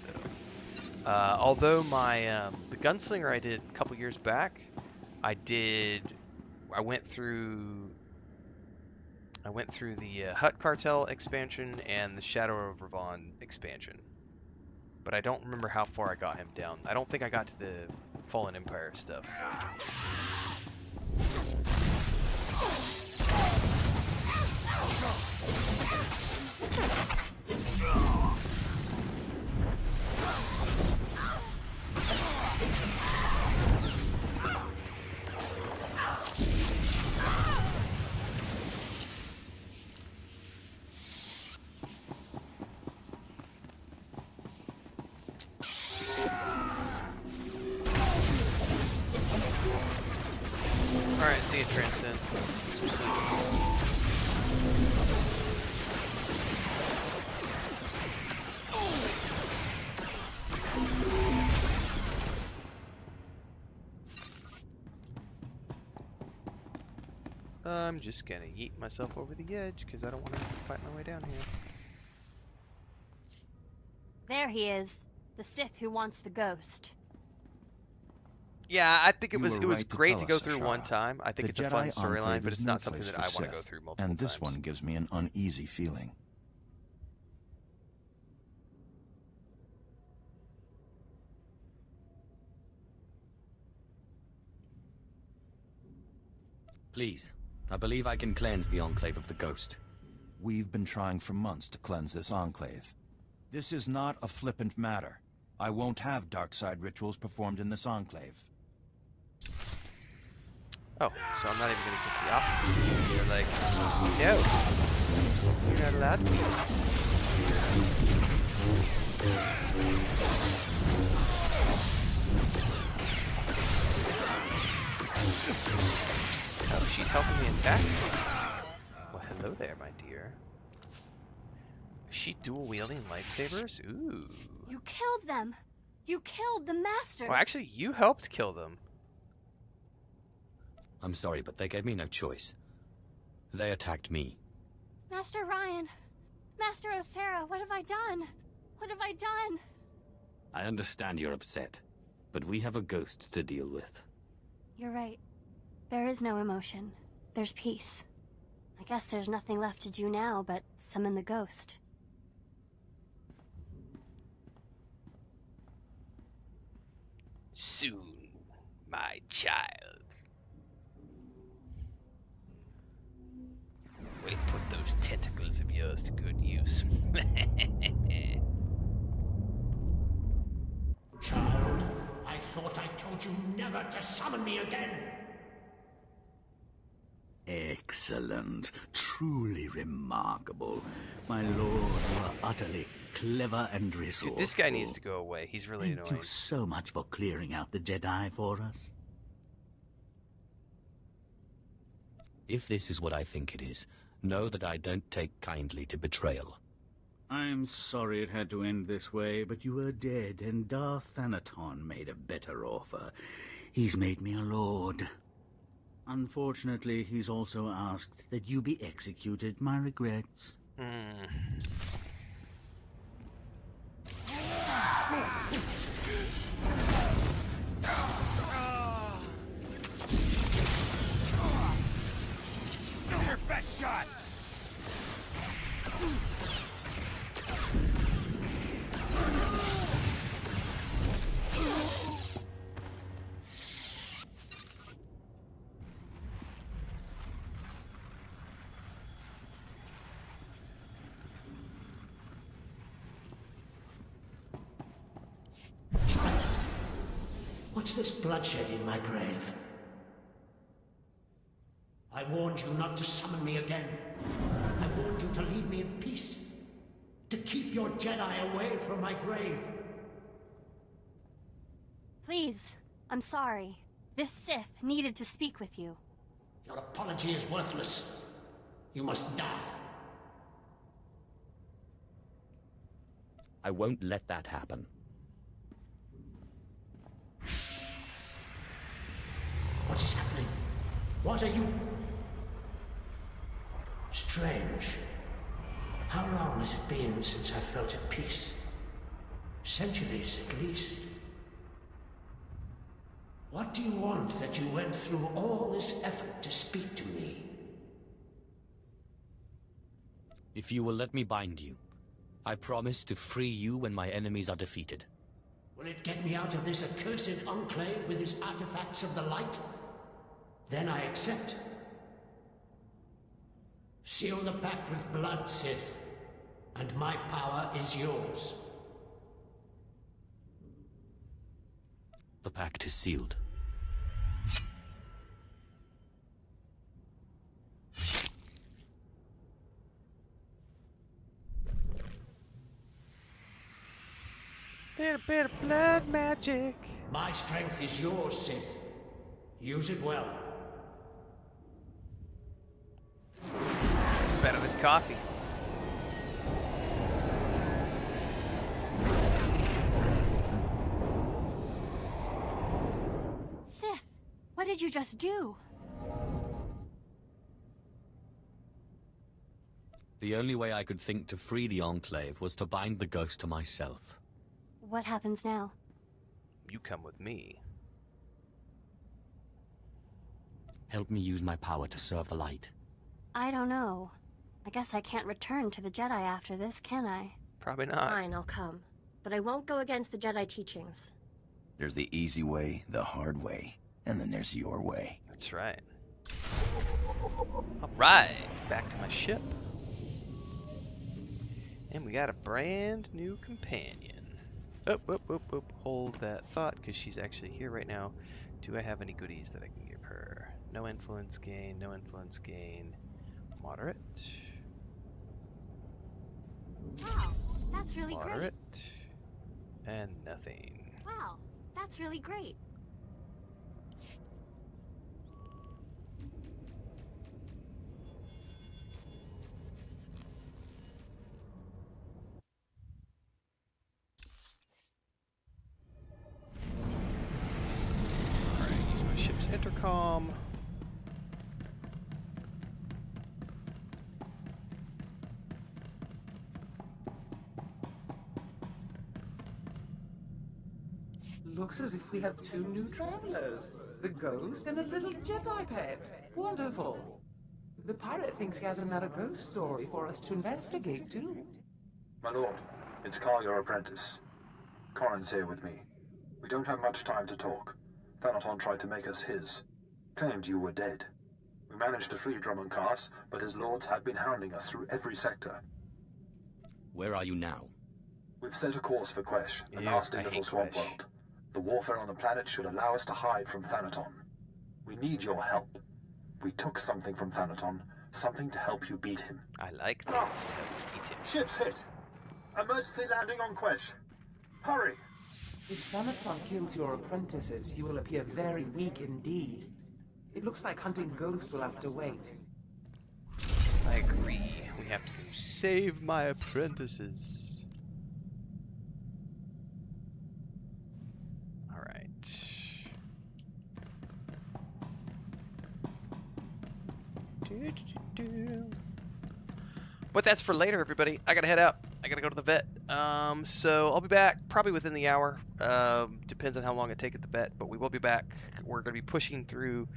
though. Although my the gunslinger I did a couple years back, I went through the Hut Cartel expansion and the Shadow of Ravon expansion. But I don't remember how far I got him down. I don't think I got to the Fallen Empire stuff. Alright, see you, Transcend. I'm just gonna yeet myself over the edge because I don't want to fight my way down here. There he is, the Sith who wants the ghost. Yeah, I think it was right great to go us, through Ashara. one time. I think The it's a fun Jedi storyline, Enclave but is it's no not something place that I for want to go Sith, through multiple and this times. one gives me an uneasy feeling. Please, I believe I can cleanse the Enclave of the Ghost. We've been trying for months to cleanse this Enclave. This is not a flippant matter. I won't have dark side rituals performed in this Enclave. Oh, so I'm not even gonna get the options. You're like, no, you're not allowed Oh, she's helping me attack. Well, hello there, my dear. Is she dual wielding lightsabers? Ooh. You killed them! You killed the Masters! Well, actually, you helped kill them. I'm sorry, but they gave me no choice. They attacked me. Master Ryan! Master Osera, what have I done? What have I done? I understand you're upset, but we have a ghost to deal with. You're right. There is no emotion. There's peace. I guess there's nothing left to do now but summon the ghost. Soon, my child. Wait, put those tentacles of yours to good use. Child, I thought I told you never to summon me again. Excellent. Truly remarkable. My lord, you are utterly clever and resourceful. Dude, this guy needs to go away. He's really Thank annoying. you so much for clearing out the Jedi for us. If this is what I think it is, know that I don't take kindly to betrayal. I'm sorry it had to end this way, but you were dead, and Darth Thanaton made a better offer. He's made me a lord. Unfortunately, he's also asked that you be executed. My regrets. Your best shot! What's this bloodshed in my grave? I warned you not to summon me again. I warned you to leave me in peace. To keep your Jedi away from my grave. Please, I'm sorry. This Sith needed to speak with you. Your apology is worthless. You must die. I won't let that happen. What is happening? What are you... Strange. How long has it been since I felt at peace? Centuries, at least. What do you want that you went through all this effort to speak to me? If you will let me bind you, I promise to free you when my enemies are defeated. Will it get me out of this accursed Enclave with its artifacts of the light? Then I accept. Seal the pact with blood, Sith, and my power is yours. The pact is sealed. Little bit of blood magic. My strength is yours, Sith. Use it well. Better than coffee. Sith, what did you just do? The only way I could think to free the Enclave was to bind the ghost to myself. What happens now? You come with me. Help me use my power to serve the light. I don't know. I guess I can't return to the Jedi after this, can I? Probably not. Fine, I'll come. But I won't go against the Jedi teachings. There's the easy way, the hard way, and then there's your way. That's right. Alright, back to my ship. And we got a brand new companion. Hold that thought, because she's actually here right now. Do I have any goodies that I can give her? No influence gain, no influence gain. Moderate. Wow, that's really Moderate. And nothing. great. Wow, that's really great. Alright, use my ship's intercom. Looks as if we have two new travelers. The ghost and a little Jedi pet. Wonderful. The pirate thinks he has another ghost story for us to investigate, too. My lord, it's Carl, your apprentice. Corin's here with me. We don't have much time to talk. Thanaton tried to make us his. Claimed you were dead. We managed to free Drummond Cass, but his lords have been hounding us through every sector. Where are you now? We've set a course for Quesh, the Ew, nasty I little hate swamp Quesh. world. The warfare on the planet should allow us to hide from Thanaton. We need your help. We took something from Thanaton, something to help you beat him. I like things to help you beat him. Ship's hit! Emergency landing on Quesh! Hurry! If Thanaton kills your apprentices, he will appear very weak indeed. It looks like hunting ghosts will have to wait. I agree. We have to save my apprentices. But that's for later, everybody. I gotta head out. I gotta go to the vet. So I'll be back probably within the hour. Depends on how long I take at the vet, but we will be back. We're gonna be pushing through,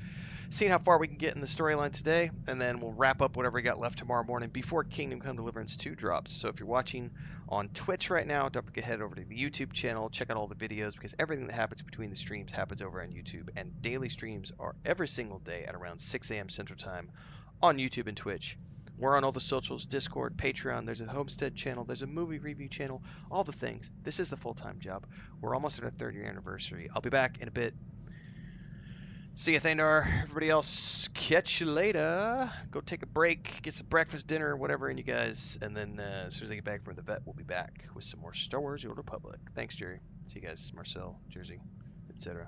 seeing how far we can get in the storyline today, and then we'll wrap up whatever we got left tomorrow morning before Kingdom Come Deliverance 2 drops. So if you're watching on Twitch right now, don't forget to head over to the YouTube channel, check out all the videos, because everything that happens between the streams happens over on YouTube, and daily streams are every single day at around 6 a.m. Central Time on YouTube and Twitch. We're on all the socials, Discord, Patreon, there's a Homestead channel, there's a movie review channel, all the things. This is the full-time job. We're almost at our 3rd-year anniversary. I'll be back in a bit. See you, Thandar. Everybody else, catch you later. Go take a break, get some breakfast, dinner, whatever in you guys. And then as soon as I get back from the vet, we'll be back with some more Star Wars: The Old Republic. Thanks, Jerry. See you guys, Marcel, Jersey, etc.